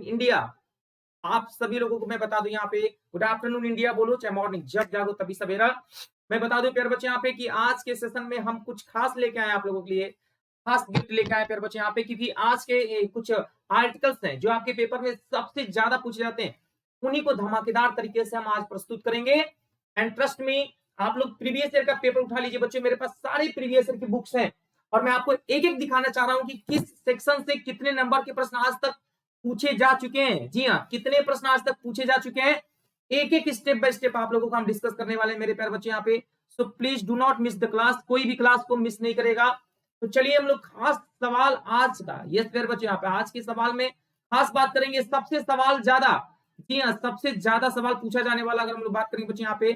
India. आप सभी लोगों को मैं बता दूं यहाँ पे गुड आफ्टरनून इंडिया बोलो, चाहे मॉर्निंग, जब जागो तभी सवेरा। मैं बता दूं प्यारे बच्चे यहाँ पे कि आज के सेशन में हम कुछ खास लेके आए आप लोगों के लिए, खास गिफ्ट लेके आए प्यारे बच्चे यहाँ पे, क्योंकि आज के कुछ आर्टिकल्स हैं जो आपके पेपर में सबसे ज्यादा पूछे जाते हैं, उन्हीं को धमाकेदार तरीके से हम आज प्रस्तुत करेंगे। एंड ट्रस्ट मी, आप लोग प्रीवियस ईयर का पेपर उठा लीजिए बच्चों, मेरे पास सारे प्रीवियस ईयर की बुक्स हैं और मैं आपको एक एक दिखाना चाह रहा हूं कि किस सेक्शन से कितने नंबर के प्रश्न आज तक पूछे जा चुके हैं। जी हाँ, कितने प्रश्न आज तक पूछे जा चुके हैं, एक एक स्टेप बाय स्टेप आप लोगों को हम डिस्कस करने वाले हैं मेरे प्यारे बच्चे यहाँ पे। So please do not miss the class, कोई भी क्लास को मिस नहीं करेगा। तो चलिए हम लोग खास सवाल आज का, यस प्यारे बच्चे यहाँ पे आज के सवाल में खास बात करेंगे, सबसे सवाल ज्यादा, जी हाँ सबसे ज्यादा सवाल पूछा जाने वाला अगर हम लोग बात करेंगे बच्चे यहाँ पे,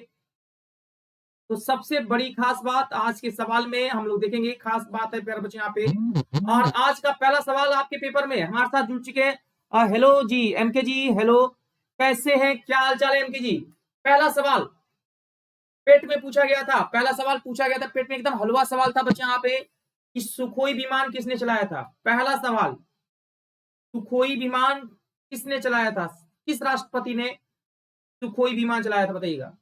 तो सबसे बड़ी खास बात आज के सवाल में हम लोग देखेंगे, खास बात है प्यारे बच्चे यहाँ पे। और आज का पहला सवाल आपके पेपर में हमारे साथ जुड़ चुके हैं, हेलो जी एमके जी, हेलो, कैसे हैं, क्या हाल चाल है एमके जी। पहला सवाल पेट में पूछा गया था, पहला सवाल पूछा गया था पेट में, एकदम हलवा सवाल था बच्चे यहाँ पे कि सुखोई विमान किसने चलाया था। पहला सवाल, सुखोई विमान किसने चलाया था, किस राष्ट्रपति ने सुखोई विमान चलाया था, बताइएगा।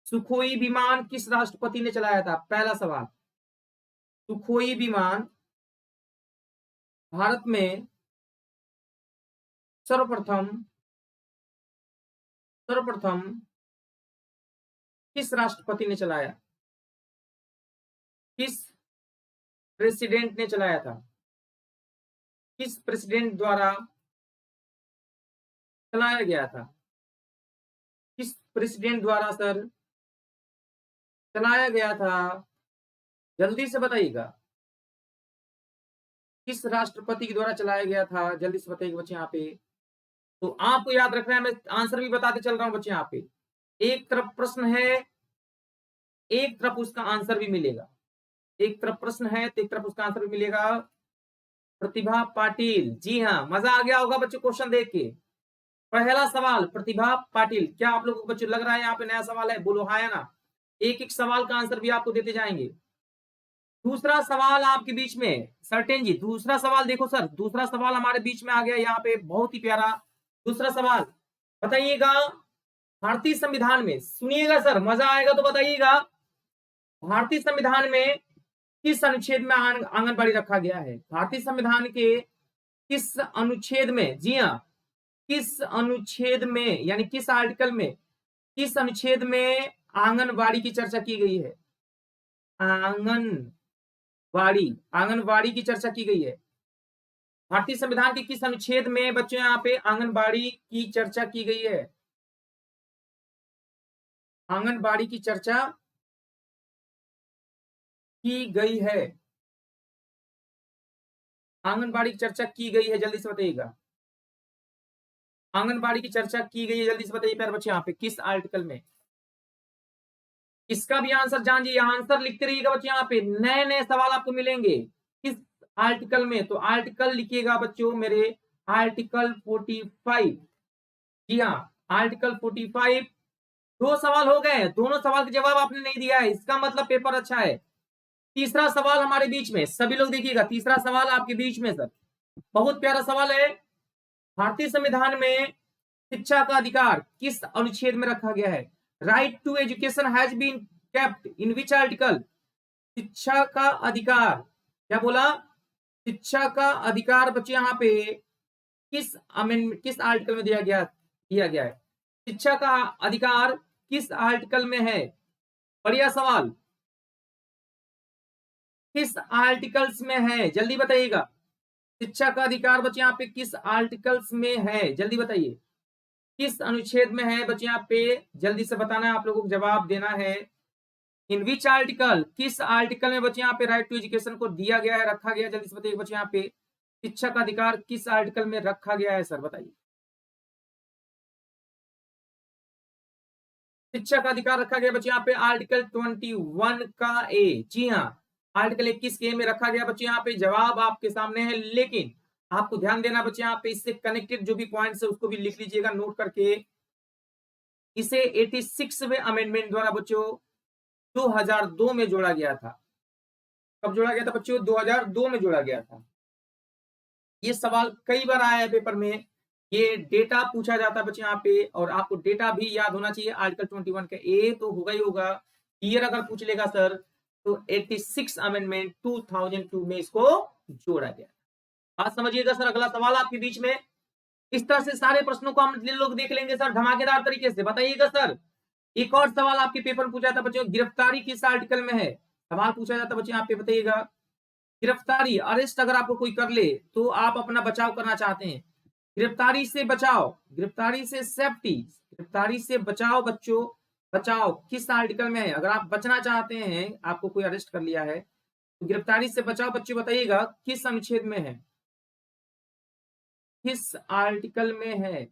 सुखोई विमान किस राष्ट्रपति ने चलाया था, पहला सवाल। सुखोई विमान भारत में सर्वप्रथम किस राष्ट्रपति ने चलाया, किस प्रेसिडेंट ने चलाया था, किस प्रेसिडेंट द्वारा चलाया गया था, किस प्रेसिडेंट द्वारा सर चलाया गया था, जल्दी से बताइएगा, किस राष्ट्रपति के द्वारा चलाया गया था, जल्दी से बताइएगा बच्चे यहाँ पे। तो आपको याद रखना है, मैं आंसर भी बताते चल रहा हूं बच्चे यहाँ पे, एक तरफ प्रश्न है, एक तरफ उसका आंसर भी मिलेगा, एक तरफ प्रश्न है तो एक तरफ उसका आंसर भी मिलेगा। प्रतिभा पाटिल, जी हाँ, मजा आ गया होगा बच्चों क्वेश्चन देख के। पहला सवाल प्रतिभा पाटिल, क्या आप लोगों को बच्चों लग रहा है यहाँ पे नया सवाल है, बोलो हाँ या ना, एक एक सवाल का आंसर भी आपको देते जाएंगे। दूसरा सवाल आपके बीच में सर्टेन जी, दूसरा सवाल देखो सर, दूसरा सवाल हमारे बीच में आ गया यहाँ पे, बहुत ही प्यारा दूसरा सवाल। बताइएगा भारतीय संविधान में, सुनिएगा सर मजा आएगा तो बताइएगा, भारतीय संविधान में किस अनुच्छेद में आंगनबाड़ी रखा गया है, भारतीय संविधान के किस अनुच्छेद में, जी हाँ किस अनुच्छेद में, यानी किस आर्टिकल में, किस अनुच्छेद में आंगनबाड़ी की चर्चा की गई है, आंगनबाड़ी की चर्चा की गई है। भारतीय संविधान के किस अनुच्छेद में बच्चों यहाँ पे आंगनबाड़ी की चर्चा की गई है, आंगनबाड़ी की चर्चा की गई है, आंगनबाड़ी की चर्चा की गई है, जल्दी से बताइएगा, आंगनबाड़ी की चर्चा की गई है, जल्दी से बताइए प्यारे बच्चे यहाँ पे किस आर्टिकल में। इसका भी आंसर जानिए, आंसर लिखते रहिएगा बच्चे, यहाँ पे नए नए सवाल आपको मिलेंगे किस आर्टिकल में, तो आर्टिकल लिखिएगा बच्चों मेरे, आर्टिकल 45, जी हाँ आर्टिकल 45। दो सवाल हो गए, दोनों सवाल का जवाब आपने नहीं दिया है, इसका मतलब पेपर अच्छा है। तीसरा सवाल हमारे बीच में, सभी लोग देखिएगा, तीसरा सवाल आपके बीच में सर, बहुत प्यारा सवाल है। भारतीय संविधान में शिक्षा का अधिकार किस अनुच्छेद में रखा गया है, right to education has been kept in which article, शिक्षा का अधिकार, क्या बोला, शिक्षा का अधिकार बच्चे यहाँ पे किस आर्टिकल में दिया गया है, शिक्षा का अधिकार किस आर्टिकल में है, बढ़िया सवाल, किस आर्टिकल्स में है, जल्दी बताइएगा, शिक्षा का अधिकार बच्चे यहाँ पे किस आर्टिकल्स में है, जल्दी बताइए, किस अनुच्छेद में है बच्चे यहाँ पे, जल्दी से बताना है, आप लोगों को जवाब देना है। इन विच आर्टिकल, किस आर्टिकल में बच्चे यहाँ पे राइट टू एजुकेशन को दिया गया है, रखा गया है, जल्दी से बताइए बच्चे यहाँ पे शिक्षा का अधिकार किस आर्टिकल में रखा गया है, सर बताइए। शिक्षा का अधिकार रखा गया बच्चे यहाँ पे आर्टिकल 21 का ए, जी हाँ आर्टिकल 21 के में रखा गया बच्चे यहाँ पे, जवाब आपके सामने है। लेकिन आपको ध्यान देना बच्चे यहाँ पे, इससे कनेक्टेड जो भी पॉइंट्स है उसको भी लिख लीजिएगा नोट करके। इसे 86वें अमेंडमेंट द्वारा बच्चों 2002 में जोड़ा गया था, कब जोड़ा गया था बच्चों, 2002 में जोड़ा गया था। ये सवाल कई बार आया है पेपर में ये डेटा पूछा जाता है बच्चे यहाँ पे, और आपको डेटा भी याद होना चाहिए। आर्टिकल 21 का ए तो होगा ही होगा। ईयर अगर पूछ लेगा सर तो 86 अमेंडमेंट 2002 में इसको जोड़ा गया। बात समझिएगा सर। अगला सवाल आपके बीच में, इस तरह से सारे प्रश्नों को हम लोग देख लेंगे सर धमाकेदार तरीके से। बताइएगा सर, एक और सवाल आपके पेपर में पूछा था बच्चों, गिरफ्तारी किस आर्टिकल में है? सवाल पूछा जाता बच्चे यहाँ पे, बताइएगा। गिरफ्तारी, अरेस्ट अगर आपको कोई कर ले तो आप अपना बचाव करना चाहते हैं, गिरफ्तारी से बचाव, गिरफ्तारी से सेफ्टी, गिरफ्तारी से बचाव बच्चों, बचाव किस आर्टिकल में है? अगर आप बचना चाहते हैं, आपको कोई अरेस्ट कर लिया है तो गिरफ्तारी से बचाव बच्चों बताइएगा किस अनुच्छेद में है, किस आर्टिकल में है,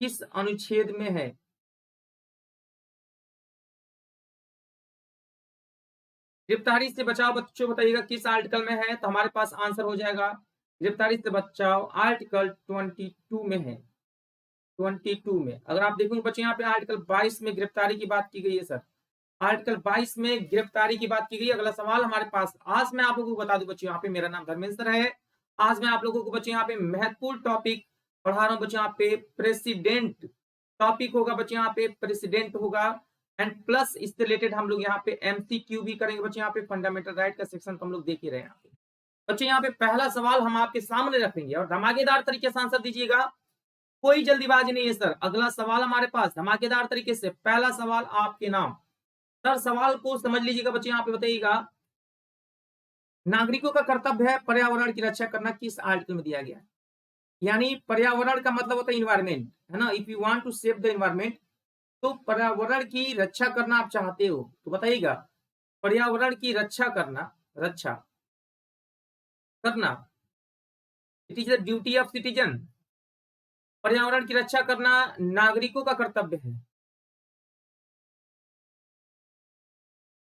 किस अनुच्छेद में है? गिरफ्तारी से बचाव बच्चों बताइएगा किस आर्टिकल में है, तो हमारे पास आंसर हो जाएगा गिरफ्तारी से बचाव आर्टिकल 22 में है। 22 में अगर आप देखोगे बच्चे यहाँ पे आर्टिकल 22 में गिरफ्तारी की बात की गई है सर। आर्टिकल 22 में गिरफ्तारी की बात की गई है। अगला सवाल हमारे पास, आज मैं आप लोगों को बता दूं बच्चों, यहाँ पे मेरा नाम धर्मेंद्र सर है। आज मैं आप लोगों को बच्चे यहाँ पे महत्वपूर्ण टॉपिक पढ़ा रहा हूँ बच्चों। यहाँ पे प्रेसिडेंट टॉपिक होगा बच्चे, यहाँ पे प्रेसिडेंट होगा, एंड प्लस इससे रिलेटेड हम लोग यहाँ पे एमसीक्यू भी करेंगे बच्चे। यहाँ पे फंडामेंटल राइट का सेक्शन तो हम लोग देख ही रहे हैं। यहाँ पे बच्चे यहाँ पे पहला सवाल हम आपके सामने रखेंगे और धमाकेदार तरीके से आंसर दीजिएगा, कोई जल्दीबाजी नहीं है सर। अगला सवाल हमारे पास धमाकेदार तरीके से, पहला सवाल आपके नाम। सर सवाल को समझ लीजिएगा बच्चे, यहाँ पे बताइएगा, नागरिकों का कर्तव्य है पर्यावरण की रक्षा करना, किस आर्टिकल में दिया गया है? यानी पर्यावरण का मतलब होता है इन्वायरमेंट, है ना। If you want to save the environment, तो पर्यावरण की रक्षा करना आप चाहते हो तो बताइएगा, पर्यावरण की रक्षा करना, रक्षा करना, it is the duty of citizen. पर्यावरण की रक्षा करना नागरिकों का कर्तव्य है,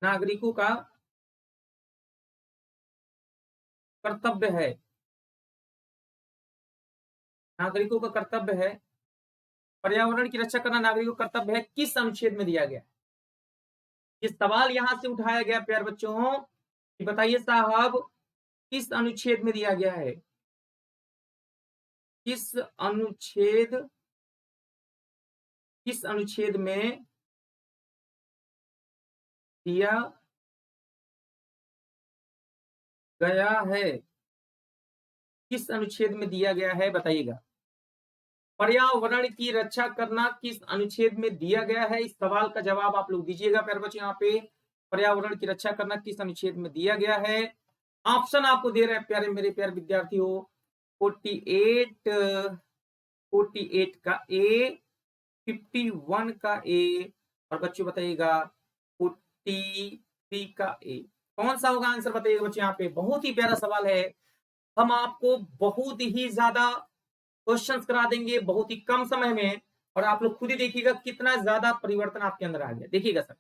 नागरिकों का कर्तव्य है, नागरिकों का कर्तव्य है, पर्यावरण की रक्षा करना नागरिकों का कर्तव्य है, किस अनुच्छेद में दिया गया? ये सवाल यहां से उठाया गया प्यारे बच्चों कि बताइए साहब किस अनुच्छेद में दिया गया है, किस अनुच्छेद, किस अनुच्छेद में दिया गया है, किस अनुच्छेद में दिया गया है बताइएगा। पर्यावरण की रक्षा करना किस अनुच्छेद में दिया गया है, इस सवाल का जवाब आप लोग दीजिएगा प्यारे बच्चों। यहाँ पे पर्यावरण की रक्षा करना किस अनुच्छेद में दिया गया है? ऑप्शन आपको दे रहे हैं प्यारे मेरे प्यारे विद्यार्थियों, 48 का ए, 51 का ए, और बच्चों बताइएगा 43 का ए। कौन सा होगा आंसर बताइएगा बच्चों। यहाँ पे बहुत ही प्यारा सवाल है, हम आपको बहुत ही ज्यादा क्वेश्चंस करा देंगे बहुत ही कम समय में, और आप लोग खुद ही देखिएगा कितना ज्यादा परिवर्तन आपके अंदर आ गया। देखिएगा sir,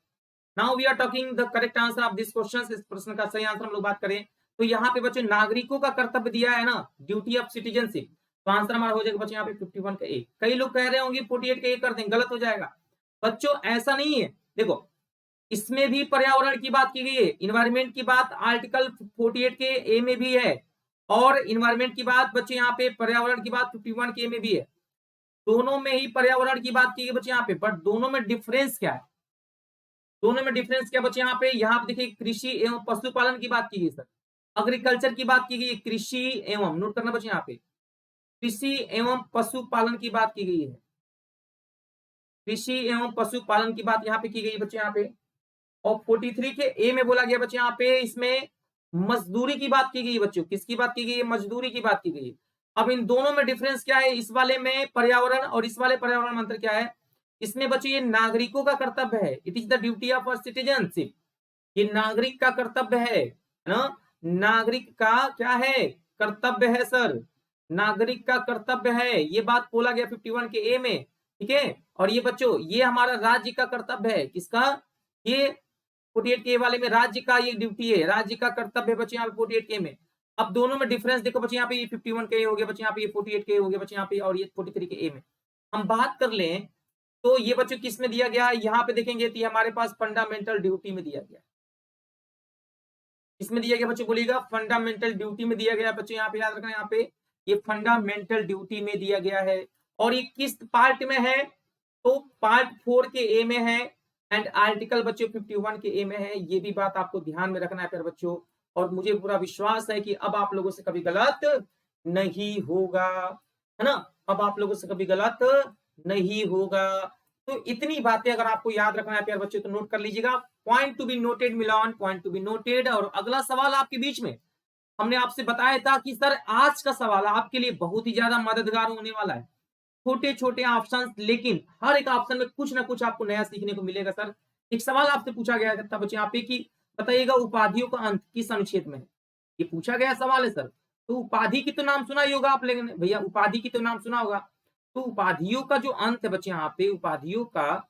now we are talking the correct answer of this question. इस प्रश्न का सही आंसर हम लोग बात करें तो यहाँ पे बच्चों नागरिकों का कर्तव्य दिया है ना, ड्यूटी ऑफ सिटीजनशिप, तो आंसर हमारा हो जाएगा बच्चों यहाँ पे 51 का ए। कई लोग कह रहे होंगे 48 का ए कर दें, गलत हो जाएगा बच्चों, ऐसा नहीं है। देखो इसमें भी पर्यावरण की बात की गई है, इन्वायरमेंट की बात आर्टिकल 48 के ए में भी है, और इन्वायरमेंट की बात बच्चे यहाँ पे पर्यावरण की बात 51 के में भी है। दोनों में ही पर्यावरण की बात की गई बच्चे यहाँ पे, बट दोनों में डिफरेंस क्या है? दोनों में डिफरेंस क्या बच्चे यहाँ पे देखिए, कृषि एवं पशुपालन की बात की गई सर, एग्रीकल्चर की बात की गई, कृषि एवं, नोट करना बच्चे यहाँ पे, कृषि एवं पशुपालन की बात की गई है, कृषि एवं पशुपालन की बात यहाँ पे की गई बच्चे यहाँ पे। और 43 के ए में बोला गया बच्चे यहाँ पे, इसमें मजदूरी की बात की गई बच्चों, किसकी बात की गई है? मजदूरी की बात की गई। अब इन दोनों में डिफरेंस क्या है? इस वाले में पर्यावरण और इस वाले पर्यावरण में अंतर क्या है? इसमें बच्चों ये नागरिकों का कर्तव्य है, it is the duty of citizenship, ये नागरिक का कर्तव्य है ना, नागरिक का क्या है? कर्तव्य है सर, नागरिक का कर्तव्य है, ये बात बोला गया 51 के ए में, ठीक है। और ये बच्चों ये हमारा राज्य का कर्तव्य है, किसका? ये 48 के वाले में राज्य का ये ड्यूटी है, राज्य का कर्तव्य है बच्चे यहाँ पे 48 के में। अब दोनों में डिफरेंस देखो बच्चे, यहाँ पे ये 51 के हो गया बच्चे, यहाँ पे ये 48 के हो गया बच्चे यहाँ पे, और ये 43 के ए में हम बात कर लें तो ये बच्चों किस में दिया गया? यहाँ पे देखेंगे तो हमारे पास फंडामेंटल ड्यूटी में दिया गया, इसमें दिया गया बच्चों, बोलिएगा फंडामेंटल ड्यूटी में दिया गया बच्चों। यहाँ पे याद रखना, यहाँ पे ये फंडामेंटल ड्यूटी में दिया गया है। और ये किस पार्ट में है, तो पार्ट 4 के ए में है एंड आर्टिकल बच्चों 51 के ए में है। ये भी बात आपको ध्यान में रखना है प्यारे बच्चों, और मुझे पूरा विश्वास है कि अब आप लोगों से कभी गलत नहीं होगा, है ना, अब आप लोगों से कभी गलत नहीं होगा। तो इतनी बातें अगर आपको याद रखना है प्यारे बच्चों तो नोट कर लीजिएगा। Point to be noted Milan, point to be noted. और अगला सवाल आपके बीच में हमने आपसे बताया था कि सर आज का सवाल आपके लिए बहुत ही ज्यादा मददगार होने वाला है। छोटे छोटे ऑप्शन, लेकिन हर एक ऑप्शन में कुछ ना कुछ आपको नया सीखने को मिलेगा। सर एक सवाल आपसे पूछा गया था बच्चे यहाँ पे कि बताइएगा उपाधियों का अंत किस अनुच्छेद में है। ये पूछा गया सवाल है सर। तो उपाधि की तो नाम सुना ही होगा आप, लेकिन भैया उपाधि की तो नाम सुना होगा। तो उपाधियों का जो अंत है बच्चे यहाँ पे, उपाधियों का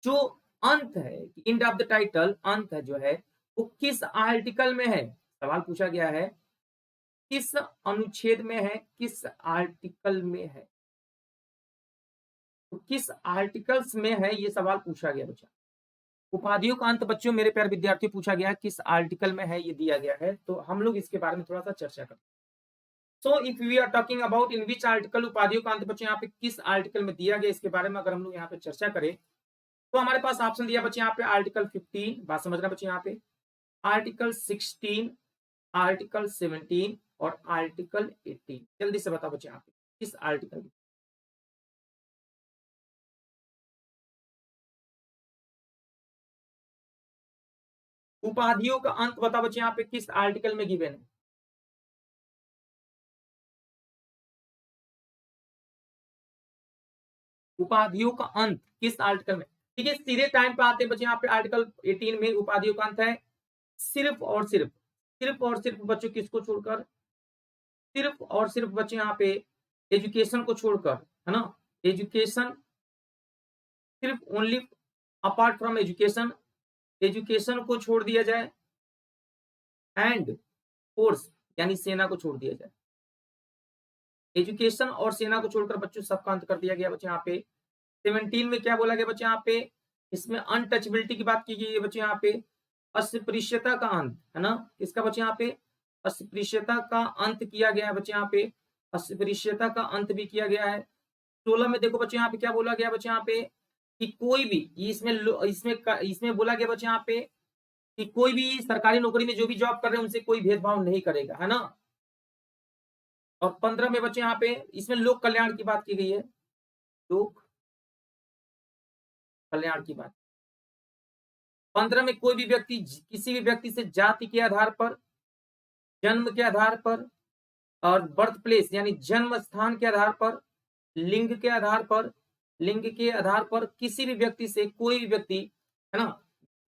जो अंत है, एंड ऑफ द टाइटल, अंत है जो है वो किस आर्टिकल में है। सवाल पूछा गया है किस अनुच्छेद में है, किस आर्टिकल में है, तो किस आर्टिकल्स में है ये सवाल पूछा गया बच्चा। उपाधियों का अंत बच्चों मेरे प्यारे विद्यार्थी पूछा गया किस आर्टिकल में है, ये दिया गया है। तो हम लोग इसके बारे में थोड़ा सा चर्चा करते हैं। So if we are talking about in which article, उपाधियों का अंत बच्चों यहाँ पे किस आर्टिकल में दिया गया, इसके बारे में अगर हम लोग यहाँ पे चर्चा करें तो हमारे पास ऑप्शन दिया बच्चे यहाँ पे आर्टिकल 15, बात समझना बच्चे यहाँ पे, आर्टिकल 16, आर्टिकल 17 और आर्टिकल 18। जल्दी से बताओ बच्चे यहाँ पे किस आर्टिकल में। उपाधियों का अंत बताओ बच्चे यहाँ पे किस आर्टिकल में गिवन है। उपाधियों का अंत किस आर्टिकल में, ठीक है। सीधे टाइम पे आते हैं बच्चे यहाँ पे आर्टिकल 18 में उपाधियों का अंत है सिर्फ और सिर्फ, सिर्फ और सिर्फ बच्चों किसको छोड़कर, सिर्फ और सिर्फ बच्चे यहाँ पे एजुकेशन को छोड़कर, है ना, एजुकेशन, सिर्फ only apart from education, education को छोड़ दिया जाए एंड फोर्स यानी सेना को छोड़ दिया जाए। एजुकेशन और सेना को छोड़कर बच्चों सबका अंत कर दिया गया बच्चे यहाँ पे। 17 में क्या बोला गया बच्चे यहाँ पे, इसमें अनटचेबिलिटी की बात की गई है बच्चे यहाँ पे। अस्पृश्यता का अंत, है ना, किसका बच्चे यहाँ पे, अस्पृश्यता का अंत किया गया है बच्चे यहाँ पे, अस्पृश्यता का अंत भी किया गया है। 16 में देखो बच्चे यहाँ पे क्या बोला गया बच्चे यहाँ पे कि कोई भी, इसमें इसमें इसमें बोला गया बच्चे यहाँ पे कि कोई भी सरकारी नौकरी में जो भी जॉब कर रहे हैं उनसे कोई भेदभाव नहीं करेगा, है ना। और 15 में बच्चे यहाँ पे इसमें लोक कल्याण की बात की गई है, लोक कल्याण की बात। 15 में कोई भी व्यक्ति किसी भी व्यक्ति से जाति के आधार पर, जन्म के आधार पर और बर्थ प्लेस यानी जन्म स्थान के आधार पर, लिंग के आधार पर, लिंग के आधार पर किसी भी व्यक्ति से कोई भी व्यक्ति, है ना,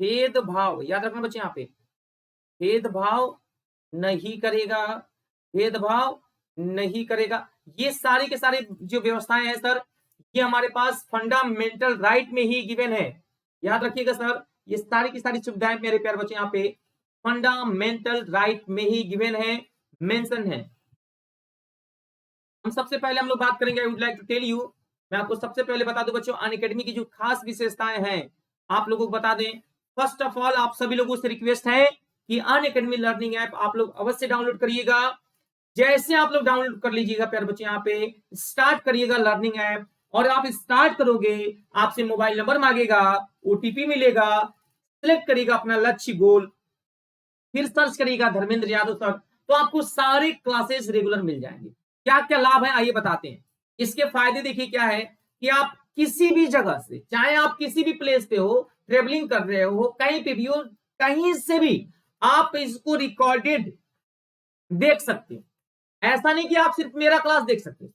भेदभाव, याद रखना बच्चे यहाँ पे, भेदभाव नहीं करेगा, भेदभाव नहीं करेगा। ये सारे के सारे जो व्यवस्थाएं हैं सर, ये हमारे पास फंडामेंटल राइट में ही गिवन है। याद रखिएगा सर, ये सारी की सारी सुविधाएं मेरे प्यारे बच्चे यहाँ पे फंडामेंटल राइट में ही गिवन है, मेंशन है। हम सबसे पहले हम लोग बात करेंगे, I would like to tell you, मैं आपको सबसे पहले बता दूं बच्चों अनअकैडमी की जो खास विशेषताएं हैं आप लोगों को बता दें। फर्स्ट ऑफ ऑल आप सभी लोगों से रिक्वेस्ट है कि अनअकैडमी लर्निंग ऐप आप लोग अवश्य डाउनलोड करिएगा। जैसे आप लोग डाउनलोड कर लीजिएगा प्यारे बच्चे यहाँ पे स्टार्ट करिएगा लर्निंग ऐप, और आप स्टार्ट करोगे आपसे मोबाइल नंबर मांगेगा, ओटीपी मिलेगा, सिलेक्ट करिएगा अपना लक्ष्य गोल, फिर सर्च करिएगा धर्मेंद्र यादव सर, तो आपको सारे क्लासेस रेगुलर मिल जाएंगे। क्या क्या लाभ है आइए बताते हैं। इसके फायदे देखिए क्या है कि आप किसी भी जगह से, चाहे आप किसी भी प्लेस पे हो, ट्रेवलिंग कर रहे हो, कहीं पे भी हो, कहीं से भी आप इसको रिकॉर्डेड देख सकते हो। ऐसा नहीं कि आप सिर्फ मेरा क्लास देख सकते हो,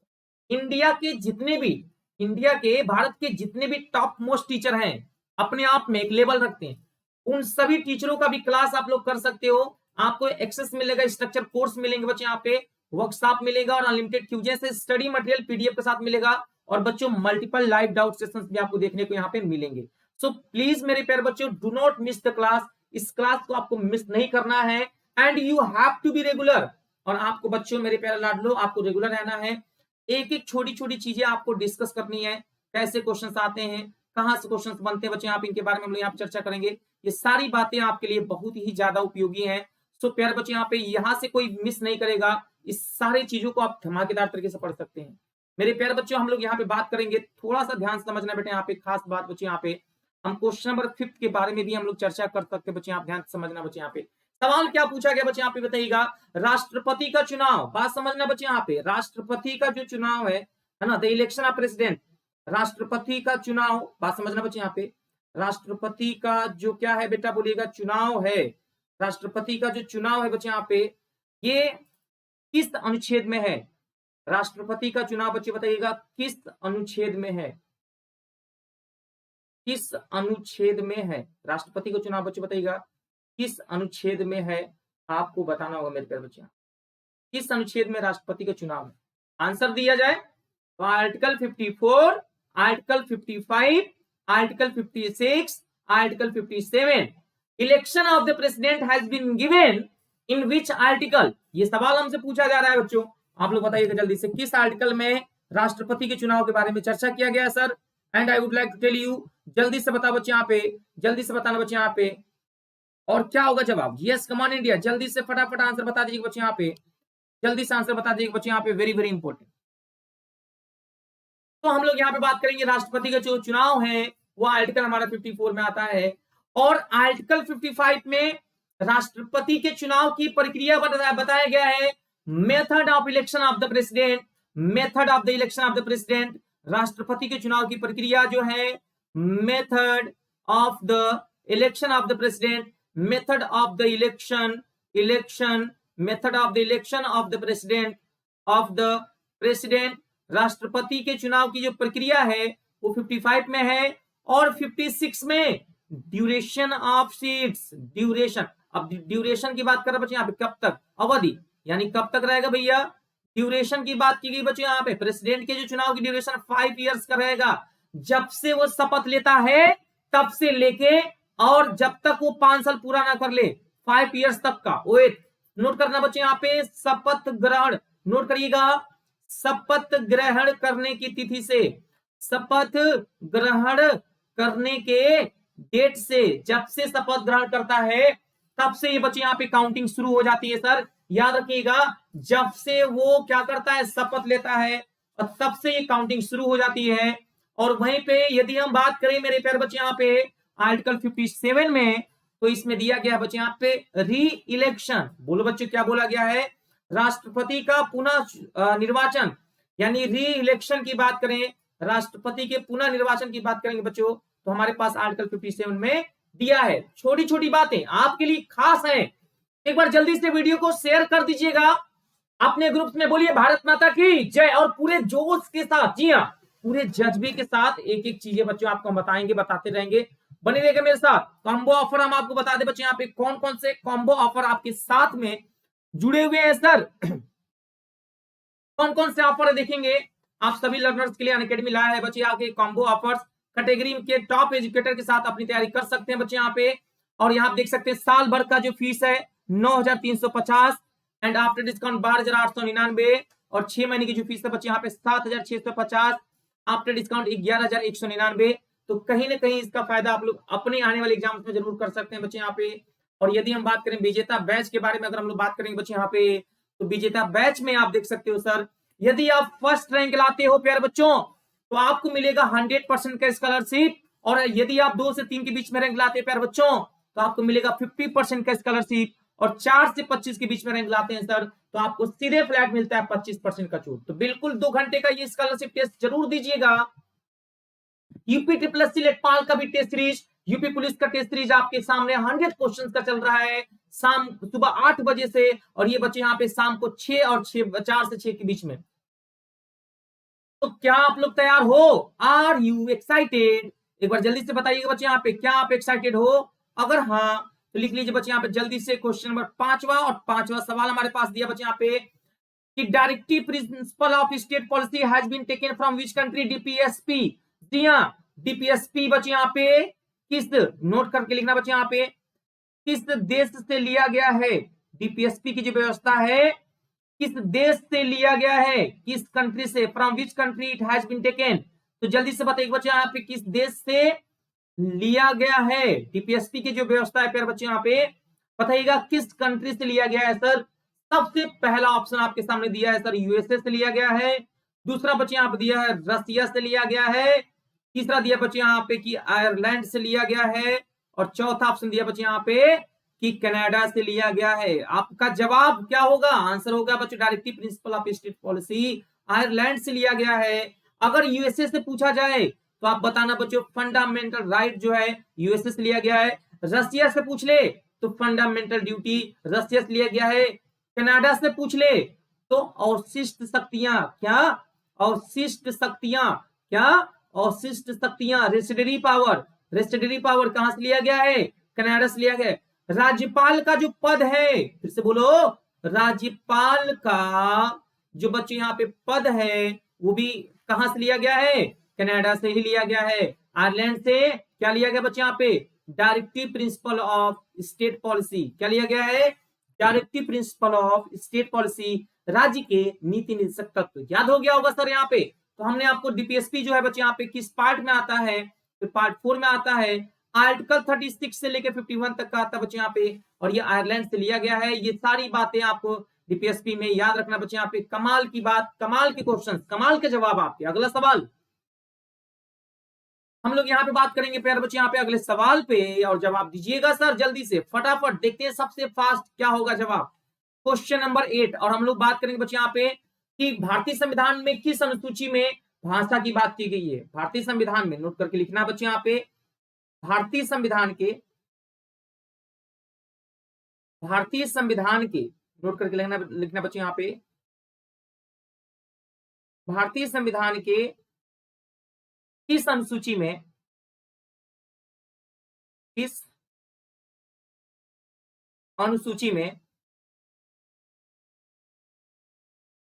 इंडिया के जितने भी, इंडिया के भारत के जितने भी टॉप मोस्ट टीचर हैं, अपने आप में एक लेवल रखते हैं, उन सभी टीचरों का भी क्लास आप लोग कर सकते हो। आपको एक्सेस मिलेगा, स्ट्रक्चर कोर्स मिलेंगे बच्चे यहाँ पे, वर्कशॉप मिलेगा और अनलिमिटेड क्यूजेस से स्टडी मटेरियल पीडीएफ के साथ मिलेगा, और बच्चों मल्टीपल लाइव डाउट सेशंस भी आपको देखने को यहाँ पे मिलेंगे। सो प्लीज मेरे प्यारे बच्चों do not miss the class, इस क्लास को आपको मिस नहीं करना है and you have to be regular. और आपको बच्चों मेरे प्यारे लाडलो आपको रेगुलर रहना है, एक एक छोटी छोटी चीजें आपको डिस्कस करनी है, कैसे क्वेश्चंस आते हैं, कहां से क्वेश्चंस बनते हैं बच्चे आप इनके बारे में हम लोग यहाँ पे चर्चा करेंगे। ये सारी बातें आपके लिए बहुत ही ज्यादा उपयोगी हैं। सो प्यारे बच्चे यहाँ पे यहाँ से कोई मिस नहीं करेगा, इस सारी चीजों को आप धमाकेदार तरीके से पढ़ सकते हैं। मेरे प्यारे बच्चों, हम लोग यहाँ पे बात करेंगे, थोड़ा सा ध्यान से समझना बेटा, यहाँ पे खास बात बच्चे, यहाँ पे हम क्वेश्चन नंबर 5 के बारे में भी हम लोग चर्चा कर सकते हैं बच्चे, आप ध्यान से समझना बच्चे। यहाँ पे सवाल क्या पूछा गया बच्चे, यहाँ पे बताइएगा, राष्ट्रपति का चुनाव, बात समझना बच्चे, यहाँ पे राष्ट्रपति का जो चुनाव है ना, द इलेक्शन ऑफ प्रेसिडेंट, राष्ट्रपति का चुनाव, बात समझना बच्चे, यहाँ पे राष्ट्रपति का जो क्या है बेटा, बोलिएगा चुनाव है, राष्ट्रपति का जो चुनाव है बच्चे, यहाँ पे ये किस अनुच्छेद में है? राष्ट्रपति का चुनाव बच्चे बताइएगा किस अनुच्छेद में है, किस अनुच्छेद में है राष्ट्रपति का चुनाव बच्चे बताइएगा किस अनुच्छेद में है? आपको बताना होगा मेरे प्यारे बच्चे, किस अनुच्छेद में राष्ट्रपति का चुनाव है। आंसर दिया जाए तो article 54, article 55, article 56, article 57। Election of the president has been given in which article? ये सवाल हमसे पूछा जा रहा है बच्चों, आप लोग बताइएगा जल्दी से, किस आर्टिकल में राष्ट्रपति के चुनाव के बारे में चर्चा किया गया sir? And I would like to tell you, जल्दी से बताओ बच्चे यहाँ पे, जल्दी से बताना बच्चे यहाँ पे, और क्या होगा जवाब? यस कम ऑन इंडिया, जल्दी से फटाफट आंसर बता दीजिए बच्चे यहाँ पे, जल्दी से आंसर बता दीजिए बच्चे यहाँ पे, वेरी वेरी इंपॉर्टेंट। तो हम लोग यहाँ पे बात करेंगे राष्ट्रपति का जो चुनाव है वो आर्टिकल हमारा 54 में आता है, और आर्टिकल 55 में राष्ट्रपति के चुनाव की प्रक्रिया बताया गया है, method of election of the president, method of the election of the president, राष्ट्रपति के चुनाव की प्रक्रिया जो है, method of the election of the president, method of the election, election, method of the election of the president, of the president, राष्ट्रपति के चुनाव की जो प्रक्रिया है वो 55 में है, और 56 में ड्यूरेशन ऑफ सीट्स, ड्यूरेशन, अब ड्यूरेशन की बात कर रहे बच्चे यहाँ पे, कब तक, अवधि, यानी कब तक रहेगा भैया, ड्यूरेशन की बात की गई बच्चे यहाँ पे, प्रेसिडेंट के जो चुनाव की ड्यूरेशन 5 इयर्स का रहेगा, जब से वो शपथ लेता है तब से लेके और जब तक वो 5 साल पूरा ना कर ले, 5 इयर्स तक का। वो नोट करना बच्चे यहाँ पे, शपथ ग्रहण, नोट करिएगा, शपथ ग्रहण करने की तिथि से, शपथ ग्रहण करने के डेट से, जब से शपथ ग्रहण करता है तब से ये बच्चे यहाँ पे काउंटिंग शुरू हो जाती है सर, याद रखिएगा, जब से वो क्या करता है, शपथ लेता है, और तब से ये काउंटिंग शुरू हो जाती है। और वहीं पे यदि हम बात करें मेरे प्यारे बच्चे यहाँ पे आर्टिकल 57 में, तो इसमें दिया गया बच्चे यहाँ पे री इलेक्शन, बोलो बच्चे क्या बोला गया है, राष्ट्रपति का पुनः निर्वाचन, यानी री इलेक्शन की बात करें, राष्ट्रपति के पुनः निर्वाचन की बात करेंगे बच्चों, तो हमारे पास आर्टिकल 57 में दिया है। छोटी छोटी बातें आपके लिए खास है, एक बार जल्दी से वीडियो को शेयर कर दीजिएगा अपने ग्रुप में, बोलिए भारत माता की जय, और पूरे जोश के साथ, जी हाँ पूरे जज्बे के साथ एक एक चीजें बच्चों आपको हम बताएंगे, बताते रहेंगे, बने रहेगा मेरे साथ। कॉम्बो ऑफर हम आपको बता दें बच्चे यहाँ पे, कौन कौन से कॉम्बो ऑफर आपके साथ में जुड़े हुए हैं सर, कौन कौन से ऑफर देखेंगे आप सभी लर्नर्स के लिए अनअकैडमी लाया है बच्चे, आके कॉम्बो ऑफर्स, कैटेगरी के टॉप एजुकेटर के साथ अपनी तैयारी कर सकते हैं बच्चे यहाँ पे। और यहाँ आप देख सकते हैं साल भर का जो फीस है 9,350 एंड आफ्टर डिस्काउंट 12,899, और 6 महीने की जो फीस है बच्चे यहाँ पे 7,650, आफ्टर डिस्काउंट 11,199। तो कहीं ना कहीं इसका फायदा आप लोग अपने आने वाले एग्जाम्स में जरूर कर सकते हैं बच्चे यहाँ पे। और यदि हम बात करें विजेता बैच के बारे में, अगर हम लोग बात करेंगे बच्चे यहाँ पे, तो विजेता बैच में आप देख सकते हो सर, यदि आप फर्स्ट रैंक लाते हो प्यारे बच्चों तो आपको मिलेगा 100% का स्कॉलरशिप, और यदि आप 2 से 3 के बीच में रैंक लाते हैं प्यारे बच्चों तो आपको मिलेगा 50% का स्कॉलरशिप, और 4 से 25 के बीच में रैंक लाते हैं सर तो आपको सीधे फ्लैट मिलता है 25% का छूट। तो बिल्कुल 2 घंटे का ये स्कॉलरशिप टेस्ट जरूर दीजिएगा। यूपी ट्रिपल लेटपाल का भी टेस्ट सीरीज, यूपी पुलिस का टेस्ट सीरीज आपके सामने 100 क्वेश्चंस का चल रहा है, शाम सुबह 8 बजे से, और ये बच्चे यहाँ पे शाम को 4 से 6 के बीच में। तो क्या आप लोग तैयार हो? Are you excited? एक बार जल्दी से बताइएगा बच्चे यहाँ पे, क्या आप एक्साइटेड हो? अगर हाँ तो लिख लीजिए बच्चे यहाँ पे जल्दी से क्वेश्चन नंबर 5वां, और 5वां सवाल हमारे पास दिया बच्चे यहाँ पे कि directive principle of state policy has been taken from which country? DPSP. जी हाँ, डीपीएसपी बच्चे यहाँ पे किस, नोट करके लिखना बच्चे यहाँ पे, किस देश से लिया गया है? डीपीएसपी की जो व्यवस्था है किस देश से लिया गया है, किस कंट्री से, from which country it has been taken. तो जल्दी से बताइए बच्चे यहाँ पे किस देश से लिया गया है, डीपीएसपी की जो व्यवस्था है प्यारे बच्चे यहाँ पे बताइएगा किस कंट्री से लिया गया है सर। सबसे पहला ऑप्शन आपके सामने दिया है सर यूएसए से लिया गया है, दूसरा बच्चे यहाँ पे दिया है रसिया से लिया गया है, तीसरा दिया बच्चे यहाँ पे कि आयरलैंड से लिया गया है, और चौथा ऑप्शन दिया बच्चे यहाँ पे कि कनाडा से लिया गया है। आपका जवाब क्या होगा? आंसर होगा बच्चों directive principle of state policy Ireland से लिया गया है। अगर यूएसए से पूछा जाए तो आप बताना बच्चों फंडामेंटल राइट जो है यूएसए से लिया गया है। रसिया से पूछ ले तो फंडामेंटल ड्यूटी रसिया से लिया गया है। कनाडा से पूछ ले तो अवशिष्ट शक्तियां क्या? अवशिष्ट शक्तियां क्या? अवशिष्ट शक्तियां रेसिडरी पावर, रेसिडरी पावर कहां से लिया गया है? कनाडा से लिया गया है। राज्यपाल का जो पद है, फिर से बोलो, राज्यपाल का जो बच्चे यहाँ पे पद है वो भी कहां से लिया गया है? कनाडा से ही लिया गया है। आयरलैंड से क्या लिया गया बच्चे यहाँ पे? Directive principle of state policy. क्या लिया गया है? Directive principle of state policy, राज्य के नीति निर्देशक तत्व। याद हो गया होगा सर यहाँ पे। तो हमने आपको डीपीएसपी जो है बच्चे यहाँ पे किस पार्ट में आता है? तो पार्ट 4 में आता है। आर्टिकल 36 से लेकर 51 तक का आता है बच्चे यहाँ पे, और ये आयरलैंड से लिया गया है। ये सारी बातें आपको डीपीएसपी में याद रखना बच्चे यहाँ पे। कमाल की बात, कमाल के क्वेश्चन, कमाल के जवाब आपके। अगला सवाल हम लोग यहाँ पे बात करेंगे प्यारे बच्चे यहाँ पे अगले सवाल पे, और जवाब दीजिएगा सर जल्दी से, फटाफट। देखते हैं सबसे फास्ट क्या होगा जवाब। क्वेश्चन नंबर 8, और हम लोग बात करेंगे बच्चे यहाँ पे कि भारतीय संविधान में किस अनुसूची में भाषा की बात की गई है? भारतीय संविधान में, नोट करके लिखना बच्चे यहाँ पे, भारतीय संविधान के, भारतीय संविधान के, नोट करके लिखना बच्चे यहाँ पे, भारतीय संविधान के किस अनुसूची में, किस अनुसूची में,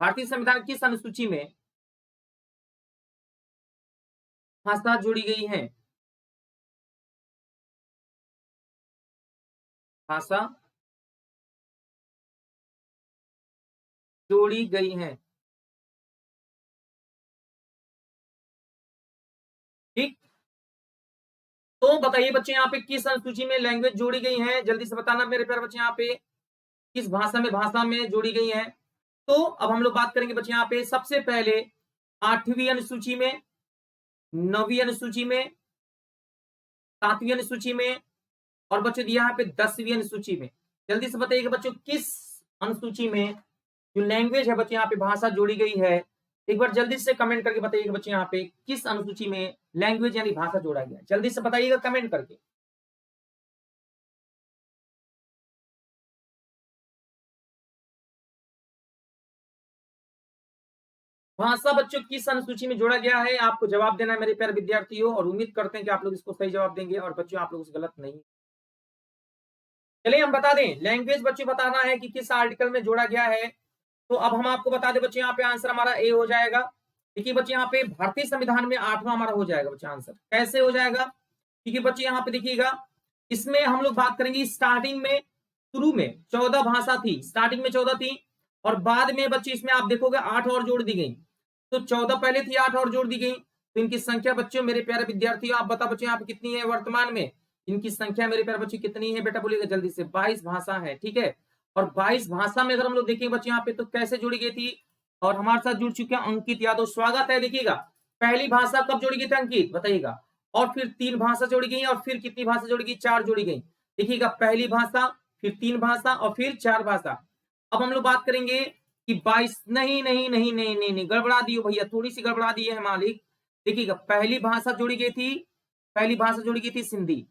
भारतीय संविधान किस अनुसूची में भाषा जोड़ी गई है? भाषा जोड़ी गई है, ठीक। तो बताइए बच्चे यहाँ पे किस अनुसूची में लैंग्वेज जोड़ी गई है? जल्दी से बताना मेरे प्यारे बच्चे यहाँ पे, किस भाषा में जोड़ी गई है। तो अब हम लोग बात करेंगे बच्चे यहाँ पे सबसे पहले 8वीं अनुसूची में, 9वीं अनुसूची में, 7वीं अनुसूची में, और बच्चों दिया यहाँ पे 10वीं अनुसूची में। जल्दी से बताइएगा बच्चों किस अनुसूची में जो लैंग्वेज है बच्चे यहाँ पे भाषा जोड़ी गई है। एक बार जल्दी से कमेंट करके बताइएगा बच्चे यहाँ पे किस अनुसूची में लैंग्वेज यानी भाषा जोड़ा गया। जल्दी से बताइएगा कमेंट करके। भाषा बच्चों किस अनुसूची में जोड़ा गया है? आपको जवाब देना है मेरे प्यारे विद्यार्थियों, और उम्मीद करते हैं कि आप लोग इसको सही जवाब देंगे, और बच्चों आप लोग इस गलत नहीं। चलिए हम बता दें, लैंग्वेज बच्चों बताना है कि किस आर्टिकल में जोड़ा गया है। तो अब हम आपको बता दें बच्चे यहाँ पे आंसर हमारा ए हो जाएगा। देखिए बच्चे यहाँ पे भारतीय संविधान में 8वां हमारा हो जाएगा बच्चे आंसर। कैसे हो जाएगा? क्योंकि बच्चे यहाँ पे देखिएगा, इसमें हम लोग बात करेंगे स्टार्टिंग में, शुरू में 14 भाषा थी, स्टार्टिंग में 14 थी, और बाद में बच्चे इसमें आप देखोगे 8 और जोड़ दी गई। तो 14 पहले थी, 8 और जोड़ दी गई। तो इनकी संख्या बच्चों मेरे प्यारे विद्यार्थियों आप बता बच्चे यहाँ पे कितनी है वर्तमान में? इनकी संख्या मेरे प्यारे बच्चे कितनी है बेटा? बोलिएगा जल्दी से। 22 भाषा है, ठीक है। और 22 भाषा में अगर हम लोग देखें बच्चे यहाँ पे तो कैसे जुड़ी गई थी, और हमारे साथ जुड़ चुके हैं अंकित यादव, स्वागत है। देखिएगा पहली भाषा कब जोड़ी गई थी अंकित? बताइएगा। और फिर 3 भाषा जोड़ी गई, और फिर कितनी भाषा जोड़ी गई? 4 जोड़ी गई। देखिएगा पहली भाषा, फिर 3 भाषा, और फिर 4 भाषा। अब हम लोग बात करेंगे कि 22 नहीं नहीं नहीं नहीं नहीं नहीं गड़बड़ा दी हो भैया, थोड़ी सी गड़बड़ा दी है मालिक। देखिएगा पहली भाषा जोड़ी गई थी, पहली भाषा जोड़ी गई थी सिंधी।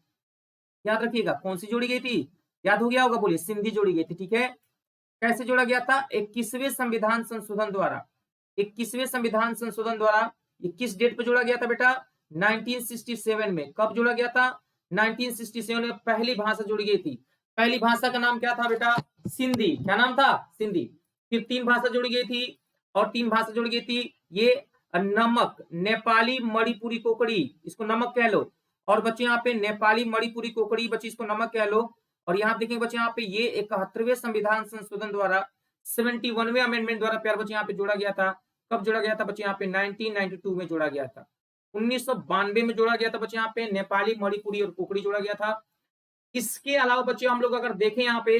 याद रखिएगा कौन सी जोड़ी गई थी? याद हो गया होगा, बोलिए। सिंधी जोड़ी गई थी, ठीक है। कैसे जोड़ा गया था? 21वें संविधान संशोधन द्वारा। 21वें संविधान संशोधन द्वारा। ये किस डेट पे जोड़ा गया था बेटा? 1967 में। कब जोड़ा गया था? 1967 में पहली भाषा जोड़ी गई थी। पहली भाषा का नाम क्या था बेटा? सिंधी। क्या नाम था? सिंधी। फिर 3 भाषा जोड़ी गई थी, और 3 भाषा जोड़ी गई थी ये नमक, नेपाली, मणिपुरी, कोकड़ी, इसको नमक कह लो। और बच्चे यहाँ पे नेपाली, मणिपुरी, कोकड़ी, बच्चे इसको नमक कह लो। और यहाँ देखेंगे बच्चे यहाँ पे ये 71वें संविधान संशोधन द्वारा, 71वें अमेंडमेंट द्वारा प्यार बच्चे यहाँ पे जोड़ा गया था। कब जोड़ा गया था बच्चे यहाँ पे? 1992 में जोड़ा गया था। 1992 में जोड़ा गया था बच्चे यहाँ पे नेपाली, मणिपुरी और कोकड़ी जोड़ा गया था। इसके अलावा बच्चे हम लोग अगर देखें यहाँ पे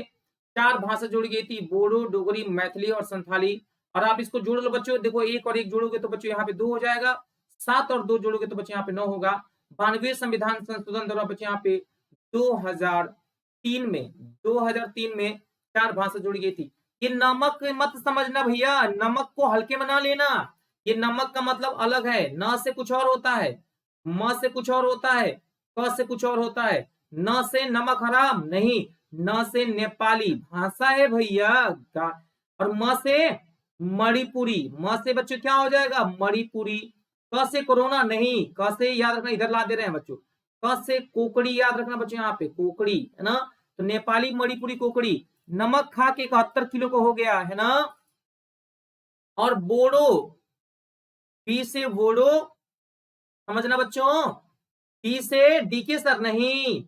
4 भाषा जोड़ी गई थी, बोडो, डोगरी, मैथिली और संथाली। और आप इसको जोड़ लो बच्चों, देखो 1 और 1 जोड़ोगे तो बच्चों यहाँ पे 2 हो जाएगा, 7 और 2 जोड़ोगे तो बच्चों यहाँ पे 9 होगा। 92 संविधान संशोधन द्वारा बच्चों यहाँ पे 2003 में 2003 में 4 भाषा जोड़ी गई थी। ये नमक मत समझना भैया, नमक को हल्के में ना लेना, ये नमक का मतलब अलग है, न से कुछ और होता है, म से कुछ और होता है, क से कुछ और होता है, न से नमक हराम नहीं, न से नेपाली भाषा है भैया, और म से मणिपुरी, म से बच्चों क्या हो जाएगा मणिपुरी, क से कोरोना नहीं, क से याद रखना, इधर ला दे रहे हैं बच्चों, क से कोकड़ी याद रखना बच्चों, यहाँ पे कोकड़ी है ना, तो नेपाली मणिपुरी कोकड़ी। नमक खा के 71 किलो का हो गया है ना। और बोडो, बी से बोडो, समझना बच्चों, डी से डी के सर नहीं,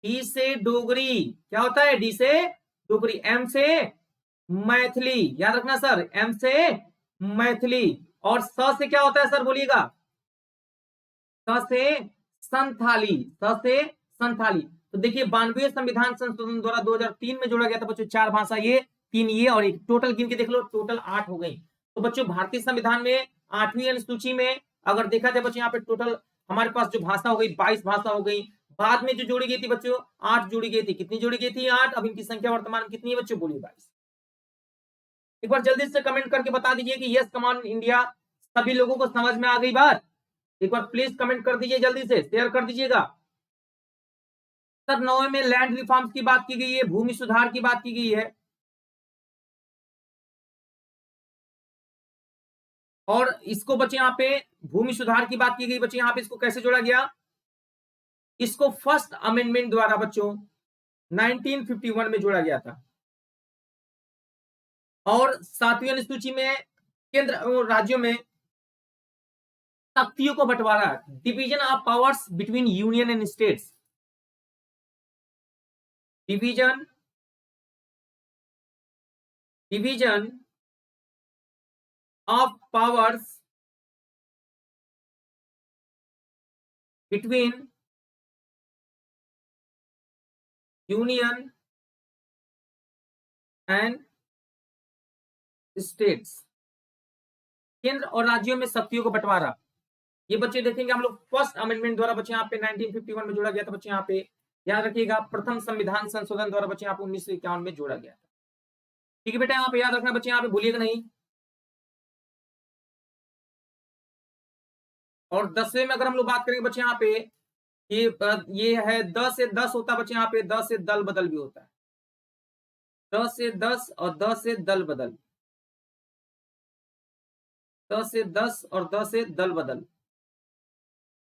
डी से डोगरी, क्या होता है डी से डोगरी, एम से मैथिली, याद रखना सर, एम से मैथिली, और स से क्या होता है सर बोलिएगा, स से संथाली, स से संथाली। तो देखिए 92 संविधान संशोधन द्वारा 2003 में जोड़ा गया था बच्चों 4 भाषा, ये 3 ये और एक, टोटल गिन के देख लो, टोटल 8 हो गई। तो बच्चों भारतीय संविधान में 8वीं अनुसूची में अगर देखा जाए बच्चों यहाँ पे टोटल हमारे पास जो भाषा हो गई 22 भाषा हो गई। बाद में जो जोड़ी गई थी बच्चों 8 जोड़ी गई थी, कितनी जोड़ी गई थी 8, अब इनकी संख्या वर्तमान में कितनी है बच्चों बोलिए 22। एक बार जल्दी से कमेंट करके बता दीजिए कि यस कमान इंडिया, सभी लोगों को समझ में आ गई बात, एक बार प्लीज कमेंट कर दीजिए, जल्दी से शेयर कर दीजिएगा। सर 9 में लैंड रिफॉर्म्स की बात की गई है, भूमि सुधार की बात की गई है, और इसको बच्चे यहाँ पे भूमि सुधार की बात की गई बच्चे, यहाँ पे इसको कैसे जोड़ा गया, इसको फर्स्ट अमेंडमेंट द्वारा बच्चों 1951 में जोड़ा गया था। और 7वीं अनुसूची में केंद्र और राज्यों में शक्तियों को बंटवारा, division of powers between union and states, division of powers between union and states, केंद्र और राज्यों में शक्तियों को बंटवारा, ये बच्चे देखेंगे हम लोग फर्स्ट अमेंडमेंट द्वारा बच्चे यहाँ पे 1951 में जोड़ा गया था बच्चे, यहाँ पे याद रखिएगा प्रथम संविधान संशोधन द्वारा बच्चे यहाँ पे 1951 में जोड़ा गया था। ठीक है बेटा, यहाँ पे याद रखना बच्चे, यहाँ पे भूलिएगा नहीं। और 10वें में अगर हम लोग बात करेंगे बच्चे यहाँ पे ये है 10 से 10 होता है बच्चे, यहाँ पे 10 से दल बदल भी होता है, 10 से 10 और 10 से दल बदल, 10 से 10 और 10 से दल बदल,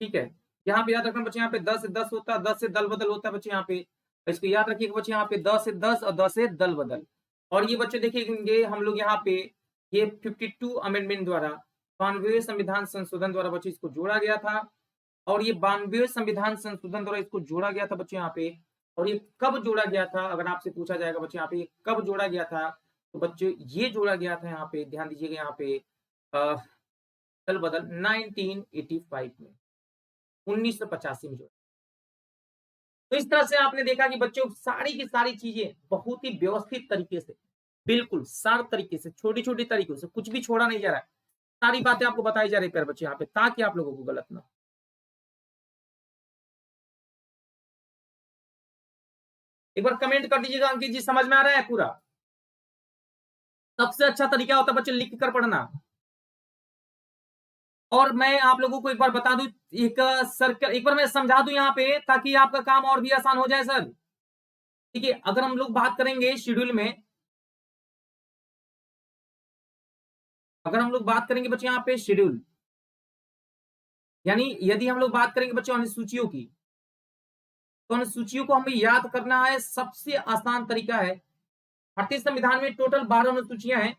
ठीक है। यहाँ पे याद रखना बच्चे, यहाँ पे 10 से 10 होता है, 10 से दल बदल होता है बच्चे, यहाँ पे इसको याद रखिएगा बच्चे, यहाँ पे 10 से 10 और 10 से दल बदल। और ये बच्चे देखेंगे हम लोग यहाँ पे ये 52 अमेंडमेंट द्वारा 92 संविधान संशोधन द्वारा बच्चे इसको जोड़ा गया था, और ये 92 संविधान संशोधन द्वारा इसको जोड़ा गया था बच्चे यहाँ पे। और ये कब जोड़ा गया था अगर आपसे पूछा जाएगा बच्चे यहाँ पे ये कब जोड़ा गया था, तो बच्चे ये जोड़ा गया था यहाँ पे, ध्यान दीजिएगा यहाँ पे दल बदल 1985 में, 1985 में जोड़ा। तो इस तरह से आपने देखा कि बच्चों सारी की सारी चीजें बहुत ही व्यवस्थित तरीके से, बिल्कुल सार तरीके से, छोटी छोटी तरीकों से, कुछ भी छोड़ा नहीं जा रहा है, सारी बातें आपको बताई जा रही है बच्चे यहाँ पे, ताकि आप लोगों को गलत ना हो। एक बार कमेंट कर दीजिएगा अंकित जी समझ में आ रहा है पूरा। सबसे अच्छा तरीका होता है बच्चे लिख कर पढ़ना। और मैं आप लोगों को एक बार बता दूं, एक सर्कल एक बार मैं समझा दूं यहाँ पे, ताकि आपका काम और भी आसान हो जाए सर। ठीक है, अगर हम लोग बात करेंगे शेड्यूल में, अगर हम लोग बात करेंगे बच्चे यहाँ पे शेड्यूल, यानी यदि हम लोग बात करेंगे बच्चों अनुसूचियों की, तो अनुसूचियों को हमें याद करना है, सबसे आसान तरीका है। भारतीय संविधान में टोटल 12 अनुसूचियां हैं,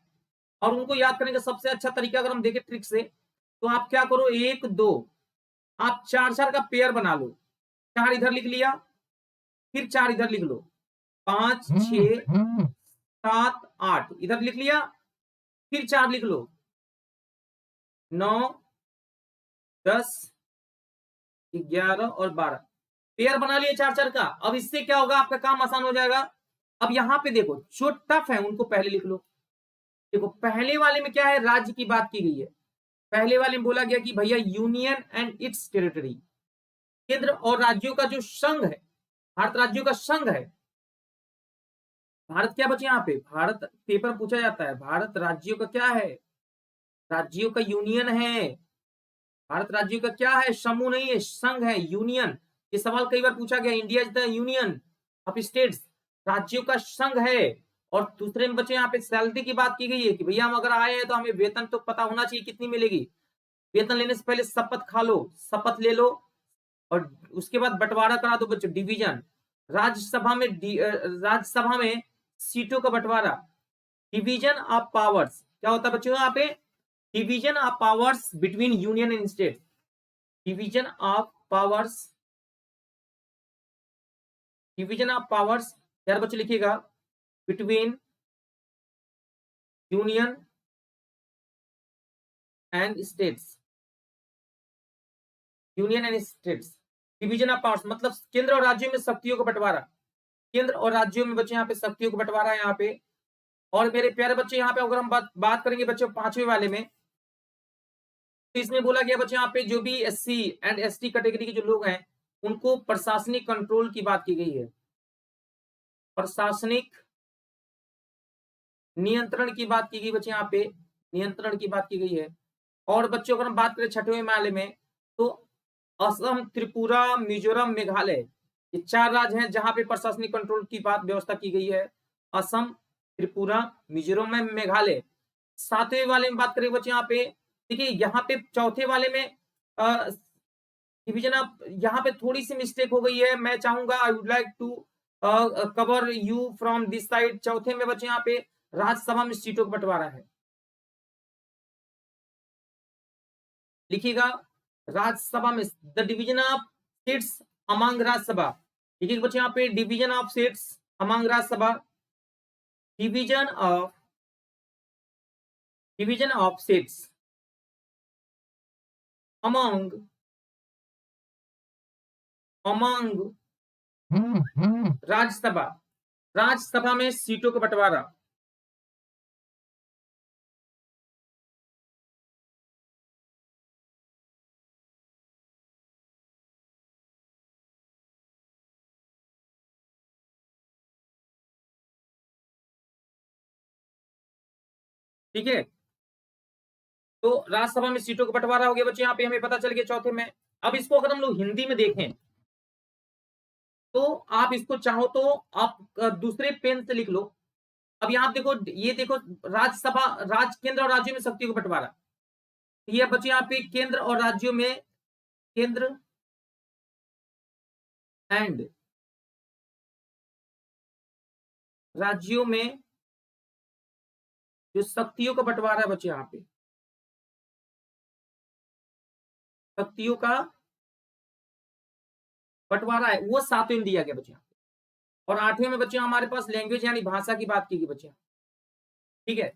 और उनको याद करने का सबसे अच्छा तरीका अगर हम देखें ट्रिक से, तो आप क्या करो, 1 2 आप 4 4 का पेयर बना लो, 4 इधर लिख लिया, फिर 4 इधर लिख लो, 5 6 7 8 इधर लिख लिया, फिर 4 लिख लो, 9 10 11 और 12 पेयर बना लिए 4 4 का। अब इससे क्या होगा, आपका काम आसान हो जाएगा। अब यहाँ पे देखो जो टफ है उनको पहले लिख लो। देखो पहले वाले में क्या है, राज्य की बात की गई है। पहले वाले में बोला गया कि भैया यूनियन एंड इट्स टेरिटरी, केंद्र और राज्यों का जो संघ है, भारत राज्यों का संघ है। भारत क्या बचे यहाँ पे, भारत पेपर पूछा जाता है, भारत राज्यों का क्या है, राज्यों का यूनियन है। भारत राज्यों का क्या है, समूह नहीं है, संघ है, यूनियन। ये सवाल कई बार पूछा गया, India is the union of states, राज्यों का संघ है। और दूसरे में बचे यहाँ पे सैलरी की बात की गई है कि भैया हम अगर आए हैं तो हमें वेतन तो पता होना चाहिए कितनी मिलेगी। वेतन लेने से पहले शपथ खा लो, शपथ ले लो, और उसके बाद बंटवारा करा दो बच्चों, डिवीजन। राज्यसभा में सीटों का बंटवारा, डिवीजन ऑफ पावर्स। क्या होता है बच्चों यहाँ पे, division of powers between union and state, division of powers, division of powers यार बच्चों लिखिएगा, between union and states, union and states, division of powers मतलब केंद्र और राज्यों में शक्तियों का बंटवारा, केंद्र और राज्यों में बच्चे यहाँ पे शक्तियों का बंटवारा है यहाँ पे। और मेरे प्यारे बच्चे यहाँ पे अगर हम बात करेंगे बच्चों पांचवें वाले में, तो इसमें बोला गया बच्चे यहाँ पे जो भी एससी एंड एसटी कैटेगरी के जो लोग हैं उनको प्रशासनिक कंट्रोल की बात की गई है, प्रशासनिक नियंत्रण की बात की गई बच्चे यहाँ पे, नियंत्रण की बात की गई है। और बच्चों अगर हम बात करें छठवें माले में, तो असम, त्रिपुरा, मिजोरम, मेघालय, ये 4 राज्य हैं जहां पे प्रशासनिक कंट्रोल की बात व्यवस्था की गई है। असम, त्रिपुरा, मिजोरम में, मेघालय। 7वें वाले में बात करें बच्चे यहाँ पे, देखिए यहाँ पे चौथे वाले में डिवीजन ऑफ, यहाँ पे थोड़ी सी मिस्टेक हो गई है, मैं चाहूंगा I would like to cover you from this side. चौथे में बच्चे यहाँ पे राज्यसभा में सीटों का बंटवारा है, लिखिएगा राज्यसभा में the division of seats among Rajya Sabha, लिखिएगा बच्चे यहाँ पे division of seats among Rajya Sabha, division of seats among Rajya Sabha, Rajya Sabha में सीटों का बंटवारा। ठीक है, तो राज्यसभा में सीटों का बंटवारा हो गया बच्चे, यहाँ पे हमें पता चल गया चौथे में। अब इसको अगर हम लोग हिंदी में देखें तो आप इसको चाहो तो आप दूसरे पेन से लिख लो। अब यहाँ देखो, ये देखो राज्यसभा, केंद्र और राज्यों में शक्तियों का बंटवारा, ये बच्चे यहाँ पे केंद्र और राज्यों में, केंद्र एंड राज्यों में जो शक्तियों का बंटवारा है बच्चे, यहाँ पे शक्तियों का बंटवारा है, वो 7वें में दिया गया बच्चे। और 8वें में बच्चे हमारे पास लैंग्वेज यानी भाषा की बात की गई बच्चे, ठीक है।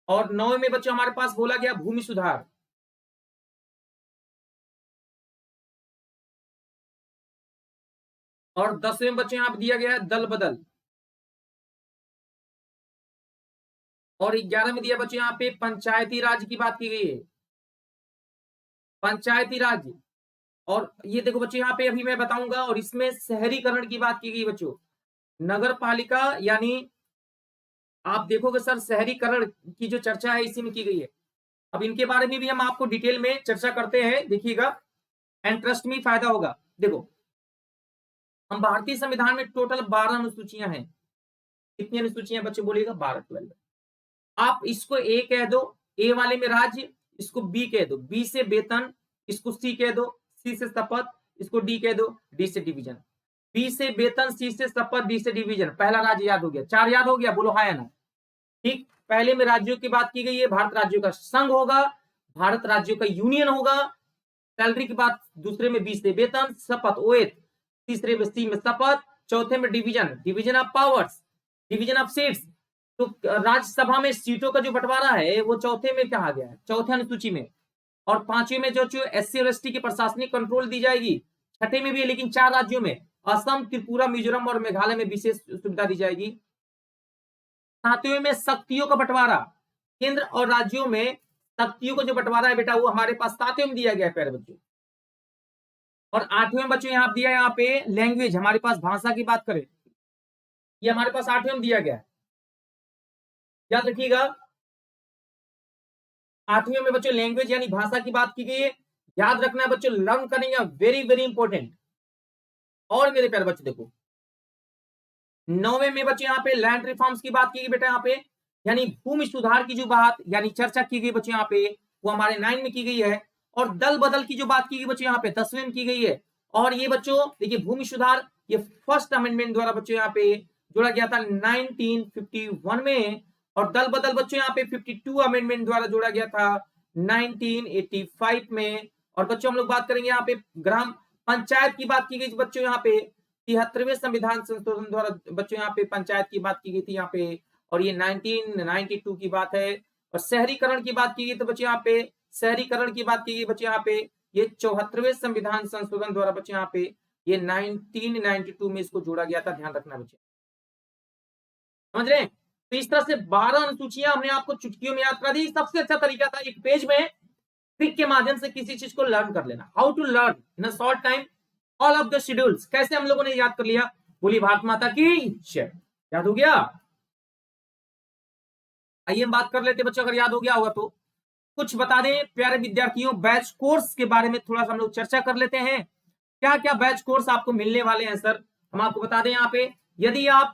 और 9वें में बच्चे हमारे पास बोला गया भूमि सुधार, और 10वें में बच्चे यहाँ पे दिया गया है दल बदल, और 11 में दिया बच्चे यहाँ पे पंचायती राज की बात की गई है, पंचायती राज। और ये देखो बच्चे यहाँ पे अभी मैं बताऊंगा, और इसमें शहरीकरण की बात की गई बच्चों, नगर पालिका, यानी आप देखोगे सर शहरीकरण की जो चर्चा है इसी में की गई है। अब इनके बारे में भी हम आपको डिटेल में चर्चा करते हैं, देखिएगा, एंड ट्रस्ट में फायदा होगा। देखो हम भारतीय संविधान में टोटल 12 अनुसूचियां हैं, कितनी अनुसूचियां बच्चे बोलिएगा, 12-12। आप इसको ए कह दो, ए वाले में राज्य, इसको बी कह दो, बी से वेतन, इसको सी कह दो, सी से शपथ, इसको डी कह दो, डी से डिवीजन। बी से वेतन, सी से शपथ, डी से डिवीजन, पहला राज्य याद हो गया, 4 याद हो गया, बोलो हाँ या ना। ठीक, पहले में राज्यों की बात की गई है, भारत राज्यों का संघ होगा, भारत राज्यों का यूनियन होगा। सैलरी की बात दूसरे में बी से वेतन, शपथ ओएथ, तीसरे में सी में शपथ, चौथे में division, division of powers, division of seats. तो राज्यसभा में सीटों का जो बंटवारा है वो चौथे में कहा गया है, चौथे अनुसूची में। और 5वें में जो एससी और एसटी की प्रशासनिक कंट्रोल दी जाएगी, 6ठे में भी है लेकिन 4 राज्यों में, असम, त्रिपुरा, मिजोरम और मेघालय में विशेष सुविधा दी जाएगी। सातवें में शक्तियों का बंटवारा, केंद्र और राज्यों में शक्तियों को जो बंटवारा है बेटा वो हमारे पास सातवें में दिया गया है प्यारे बच्चों। और आठवें बच्चों यहाँ दिया यहाँ पे लैंग्वेज, हमारे पास भाषा की बात करें, ये हमारे पास आठवें में दिया गया है। याद रखिएगा, आठवें में बच्चों लैंग्वेज यानी भाषा की बात की गई है। याद रखना है बच्चों, लर्न करेंगे, वेरी वेरी इंपॉर्टेंट। और मेरे प्यारे बच्चों देखो, नौवें में बच्चों यहाँ पे लैंड रिफॉर्म्स की बात की गई बेटा, यहाँ पे यानी भूमि सुधार की जो बात यानी चर्चा की गई बच्चों यहाँ पे वो हमारे 9 में की गई है। और दल बदल की जो बात की गई बच्चों यहाँ पे 10वें में की गई है। और ये बच्चों देखिए भूमि सुधार ये फर्स्ट अमेंडमेंट द्वारा बच्चों यहाँ पे जोड़ा गया था 1951 में। और दल बदल बच्चों यहाँ पे 52 अमेंडमेंट द्वारा जोड़ा गया था 1985 में। और बच्चों हम लोग बात करेंगे यहाँ पे ग्राम पंचायत की बात की गई बच्चों यहाँ पे 73वें संविधान संशोधन द्वारा बच्चों यहाँ पे पंचायत की बात की गई थी यहाँ पे। और ये 1992 की बात है। और शहरीकरण की बात की गई तो बच्चों यहाँ पे शहरीकरण की बात की गई बच्चों यहाँ पे ये 74वें संविधान संशोधन द्वारा बच्चों यहाँ पे ये 1992 में इसको जोड़ा गया था, ध्यान रखना बच्चे, समझ रहे हैं। तो इस तरह से 12 अनुसूचियां हमने आपको चुटकियों में याद करा दी। सबसे अच्छा तरीका था एक पेज में ट्रिक के माध्यम से किसी चीज को लर्न कर लेना, how to learn in a short time all of the schedules. कैसे हम लोगों ने याद कर लिया, बोली भारत माता की जय, याद हो गया। आइए हम बात कर लेते बच्चों, अगर याद हो गया होगा तो कुछ बता दें प्यारे विद्यार्थियों, बैच कोर्स के बारे में थोड़ा सा हम लोग चर्चा कर लेते हैं। क्या क्या बैच कोर्स आपको मिलने वाले हैं सर, हम आपको बता दें यहाँ पे। यदि आप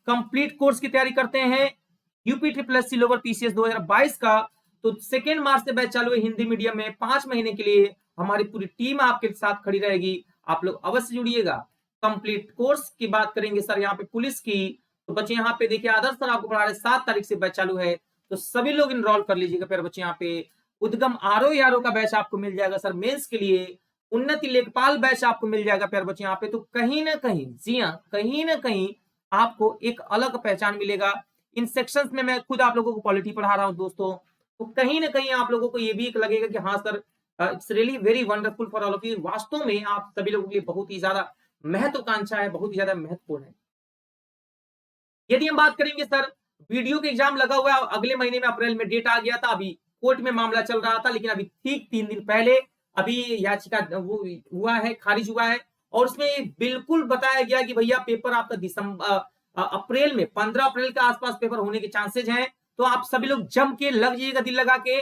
कंप्लीट कोर्स की तैयारी करते हैं UP triple S C lower PCS 2022 का, तो 2 मार्च से बैच चालू है हिंदी मीडियम में 5 महीने के लिए। हमारी पूरी टीम आपके साथ खड़ी रहेगी, आप लोग अवश्य जुड़िएगा। कंप्लीट कोर्स की बात करेंगे सर यहाँ पे पुलिस की, तो बच्चे यहाँ पे देखिए आदर्श सर आपको पढ़ा रहे 7 तारीख से बैच चालू है, तो सभी लोग इनरोल कर लीजिएगा प्यारे बच्चे। यहाँ पे उद्गम आरओ का बैच आपको मिल जाएगा सर मेंस के लिए। उन्नति लेखपाल बैच आपको मिल जाएगा प्यारे बच्चे यहाँ पे। तो कहीं ना कहीं, जी हाँ, कहीं ना कहीं आपको एक अलग पहचान मिलेगा। इन सेक्शंस में मैं खुद आप लोगों को पॉलिटी पढ़ा रहा हूँ दोस्तों, तो कहीं ना कहीं आप लोगों को ये भी एक लगेगा कि हाँ sir it's really very wonderful for all of you. वास्तव में आप सभी लोगों के लिए बहुत ही ज्यादा महत्वाकांक्षा है, बहुत ही ज्यादा महत्वपूर्ण है। यदि हम बात करेंगे सर, वीडियो के एग्जाम लगा हुआ है अगले महीने में, अप्रैल में डेट आ गया था, अभी कोर्ट में मामला चल रहा था, लेकिन अभी ठीक 3 दिन पहले अभी याचिका वो हुआ है, खारिज हुआ है। और उसमें बिल्कुल बताया गया कि भैया पेपर आपका दिसंबर अप्रैल में 15 अप्रैल के आसपास पेपर होने के चांसेज हैं। तो आप सभी लोग जम के लग जाइएगा दिल लगा के।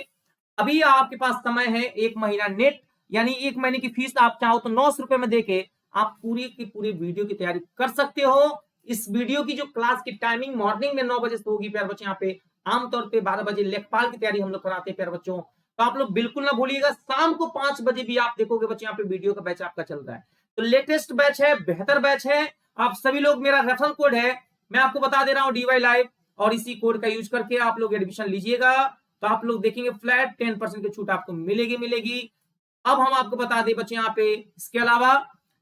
अभी आपके पास समय है 1 महीना नेट, यानी 1 महीने की फीस आप चाहो तो 900 रुपए में देके आप पूरी की पूरी वीडियो की तैयारी कर सकते हो। इस वीडियो की जो क्लास की टाइमिंग मॉर्निंग में 9 बजे से होगी प्यारे बच्चों। यहाँ पे आमतौर पे 12 बजे लेखपाल की तैयारी हम लोग कराते हैं प्यारे बच्चों, तो आप लोग बिल्कुल ना भूलिएगा। शाम को 5 बजे भी आप देखोगे बच्चे यहाँ पे वीडियो का बैच आपका चल रहा है, तो लेटेस्ट बैच है, बेहतर बैच है। आप सभी लोग, मेरा रेफरल कोड है, मैं आपको बता दे रहा हूँ DY लाइव, और इसी कोड का यूज करके आप लोग एडमिशन लीजिएगा, तो आप लोग देखेंगे फ्लैट 10% की छूट आपको मिलेगी मिलेगी। अब हम आपको बता दें बच्चे यहाँ पे, इसके अलावा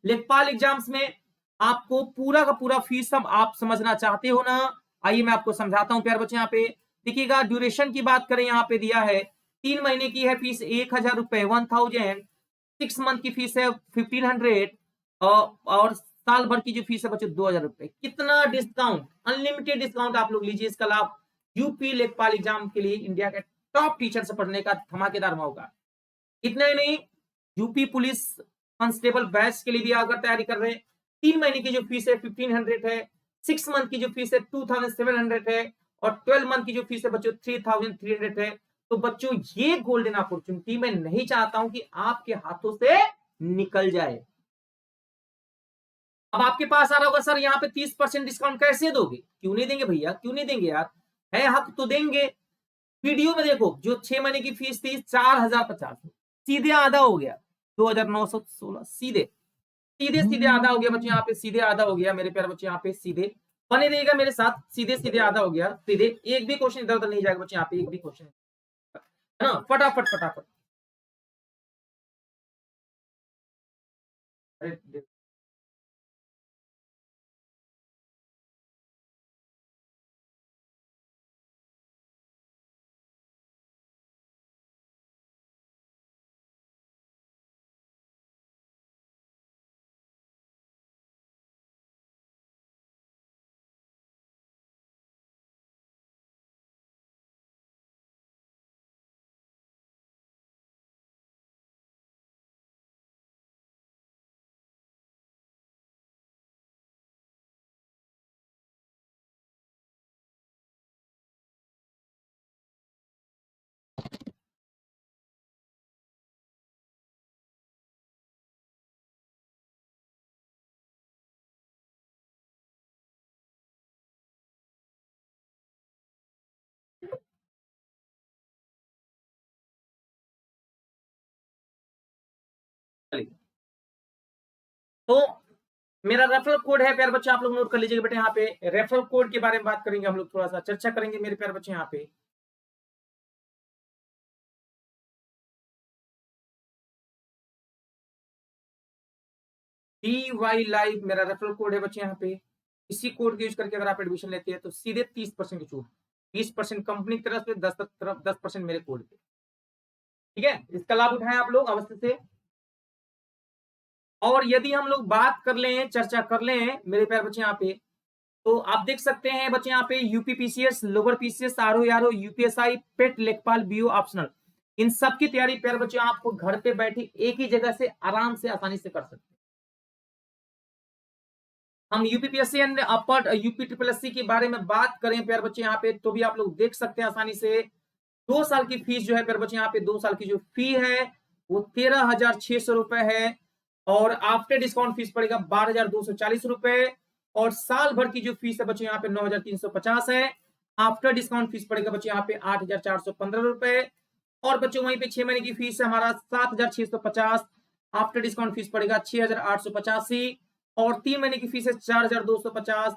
लेखपाल एग्जाम्स में आपको पूरा का पूरा फीस सब आप समझना चाहते हो ना, आइए मैं आपको समझाता हूँ प्यारे बच्चे। यहाँ पे देखिएगा, ड्यूरेशन की बात करें यहाँ पे दिया है 3 महीने की है फीस 1000 रुपए 1000, 6 मंथ की फीस है 1500, और साल भर की जो फीस है बच्चों 2000 रुपए। कितना डिस्काउंट, अनलिमिटेड डिस्काउंट आप लोग लीजिए इसका लाभ। यूपी लेखपाल एग्जाम के लिए इंडिया के टॉप टीचर से पढ़ने का धमाकेदार मौका। इतना ही नहीं, यूपी पुलिस कांस्टेबल बैच के लिए भी अगर तैयारी कर रहे हैं, 3 महीने की जो फीस है 1500 है, 6 मंथ की जो फीस है 2700 है, और 12 मंथ की जो फीस है बच्चों 3300 है। तो बच्चों ये गोल्डन अपॉर्चुनिटी मैं नहीं चाहता हूं कि आपके हाथों से निकल जाए। अब आपके पास आ रहा होगा सर यहाँ पे 30% डिस्काउंट कैसे दोगे, क्यों नहीं देंगे भैया, क्यों नहीं देंगे यार, है हक तो देंगे। वीडियो में देखो, जो 6 महीने की फीस थी 4050, सीधे आधा हो गया 2916, सीधे सीधे सीधे आधा हो गया बच्चे यहाँ पे, सीधे आधा हो गया मेरे प्यारे बच्चे यहाँ पे, सीधे बने रहेगा मेरे साथ, सीधे सीधे आधा हो गया सीधे। एक भी क्वेश्चन इधर उधर नहीं जाएगा बच्चे यहाँ पे, एक भी क्वेश्चन, है ना, फटाफट फटाफट। अरे चलिए, तो मेरा रेफरल कोड है प्यारे बच्चे, आप लोग नोट कर लीजिएगा बेटे। यहाँ पे रेफरल कोड के बारे में बात करेंगे हम लोग, थोड़ा सा चर्चा करेंगे मेरे प्यारे बच्चे। यहाँ पे DY लाइव मेरा रेफरल कोड है बच्चे। यहाँ पे इसी कोड के यूज करके अगर आप एडमिशन लेते हैं तो सीधे 30% की छूट, 20% कंपनी की तरफ से, 10% मेरे कोड पे। ठीक है, इसका लाभ उठाएं आप लोग अवश्य से। और यदि हम लोग बात कर लें, चर्चा कर लें मेरे प्यारे बच्चे यहाँ पे, तो आप देख सकते हैं बच्चे यहाँ पे UPPCS, lower PCS, RO, UPSI, PET, लेखपाल, बीओ ऑप्शनल, इन सब की तैयारी प्यारे बच्चे आप घर पे बैठे एक ही जगह से आराम से आसानी से कर सकते हैं। हम UPPSC and upper UP triple SC के बारे में बात करें प्यारे बच्चे यहाँ पे, तो भी आप लोग देख सकते हैं आसानी से। 2 साल की फीस जो है प्यारे बच्चे यहाँ पे, 2 साल की जो फी है वो 13,600 रुपए है, और आफ्टर डिस्काउंट फीस पड़ेगा 12,240 रुपए, और साल भर की जो फीस है बच्चे यहाँ पे 9,350 है। आफ्टर डिस्काउंट फीस पड़ेगा बच्चे यहाँ पे 8,415 रुपए, और बच्चों वहीं पे 6 महीने की फीस है हमारा 7,650, आफ्टर डिस्काउंट फीस पड़ेगा 6,885, और 3 महीने की फीस है 4,250,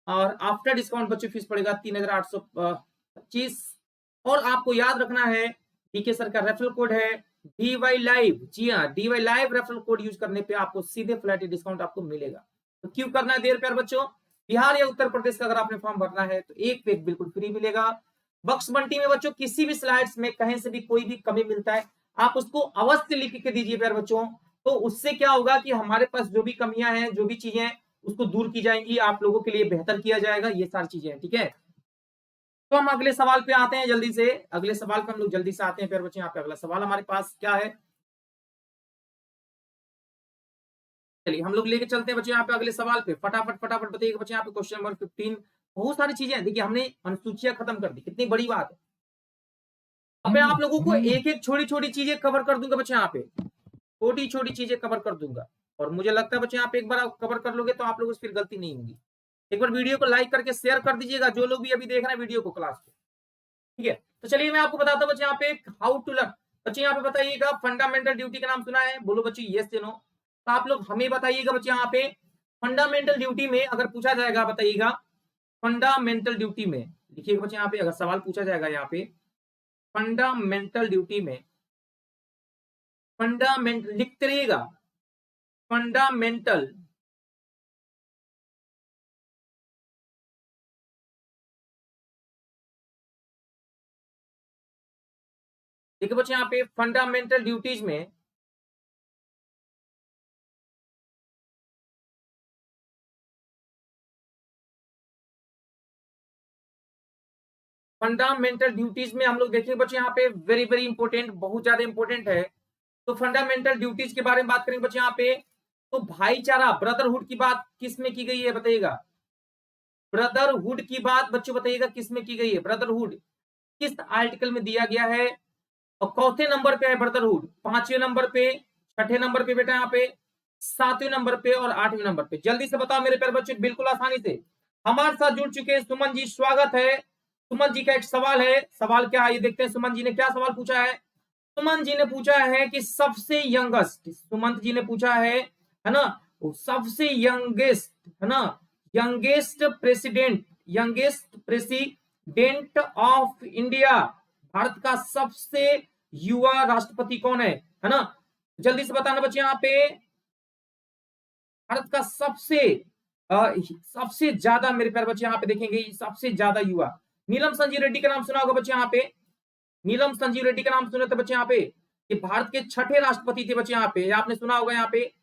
और आफ्टर डिस्काउंट बच्चों फीस पड़ेगा 3,825। और आपको याद रखना है डीके सर का रेफरल कोड है DY लाइव। जी हाँ, DY live referral code use करने पे आपको सीधे फ्लैट डिस्काउंट आपको मिलेगा। तो क्यों करना है देर प्यार बच्चों, बिहार या उत्तर प्रदेश का अगर आपने फॉर्म भरना है तो एक पे एक बिल्कुल फ्री मिलेगा। बक्स बंटी में बच्चों किसी भी स्लाइड्स में कहीं से भी कोई भी कमी मिलता है, आप उसको अवश्य लिख के दीजिए प्यार बच्चों। तो उससे क्या होगा कि हमारे पास जो भी कमियां हैं, जो भी चीजें हैं, उसको दूर की जाएंगी, आप लोगों के लिए बेहतर किया जाएगा, ये सारी चीजें हैं। ठीक है, तो हम अगले सवाल पे आते हैं जल्दी से। अगले सवाल पे हम लोग जल्दी से आते हैं प्यारे बच्चे। यहाँ पे अगला सवाल हमारे पास क्या है, चलिए हम लोग लेके चलते हैं बच्चे यहाँ पे अगले सवाल पे। फटाफट फटाफट बताइए बच्चे यहाँ पे क्वेश्चन नंबर 15। बहुत सारी चीजें देखिए, हमने अनुसूचियां खत्म कर दी, कितनी बड़ी बात है। अब मैं आप लोगों को एक एक छोटी छोटी चीजें कवर कर दूंगा बच्चे यहाँ पे, छोटी छोटी चीजें कवर कर दूंगा। और मुझे लगता है बच्चे यहाँ पे एक बार कवर कर लोगे तो आप लोगों से फिर गलती नहीं होगी। एक बार वीडियो को लाइक करके शेयर कर दीजिएगा जो लोग भी अभी देख रहे हैं वीडियो को क्लास को। ठीक है, तो चलिए मैं आपको बताता हूँ बच्चे यहाँ पे हाउ टू लर्न। बच्चे यहाँ पे बताइएगा, फंडामेंटल ड्यूटी का नाम सुना है, बोलो बच्चे यस या नो। तो आप लोग हमें बताइएगा बच्चे यहाँ पे फंडामेंटल ड्यूटी में अगर पूछा जाएगा, बताइएगा फंडामेंटल ड्यूटी में, लिखिएगा बच्चे यहाँ पे अगर सवाल पूछा जाएगा यहाँ पे फंडामेंटल ड्यूटी में, फंडामेंटल लिखते रहिएगा, फंडामेंटल देखिए बच्चे यहाँ पे फंडामेंटल ड्यूटीज में फंडामेंटल ड्यूटीज में हम लोग देखिए बच्चे यहाँ पे वेरी वेरी इंपॉर्टेंट, बहुत ज्यादा इंपॉर्टेंट है। तो फंडामेंटल ड्यूटीज के बारे में बात करेंगे बच्चे यहाँ पे, तो भाईचारा ब्रदरहुड की बात किस में की गई है बताइएगा, ब्रदरहुड की बात बच्चों बताइएगा किस में की गई है, ब्रदरहुड किस आर्टिकल में दिया गया है, और चौथे नंबर पे है ब्रदरहुड, 5वें नंबर पे, 6ठे नंबर पे बेटा यहाँ पे, 7वें नंबर पे और 8वें नंबर पे। जल्दी से बताओ मेरे प्यारे बच्चे, बिल्कुल आसानी से। हमारे साथ जुड़ चुके हैं सुमन जी, स्वागत है। सुमन जी का एक सवाल है, सवाल क्या है ये देखते हैं सुमन जी ने क्या सवाल पूछा है। सुमन जी ने पूछा है कि सबसे यंगेस्ट, सुमंत जी ने पूछा है ना, सबसे यंगेस्ट, है ना, youngest president of India, Bharat का सबसे युवा राष्ट्रपति कौन है ना, जल्दी से बताना बच्चे यहाँ पे। भारत का सबसे ज्यादा मेरे प्यारे बच्चे यहाँ पे देखेंगे, सबसे ज्यादा युवा, नीलम संजीव रेड्डी का नाम सुना होगा बच्चे यहाँ पे, नीलम संजीव रेड्डी का नाम सुने थे बच्चे यहाँ पे, कि भारत के 6ठे राष्ट्रपति थे बच्चे यहाँ पे, आपने सुना होगा यहाँ पे।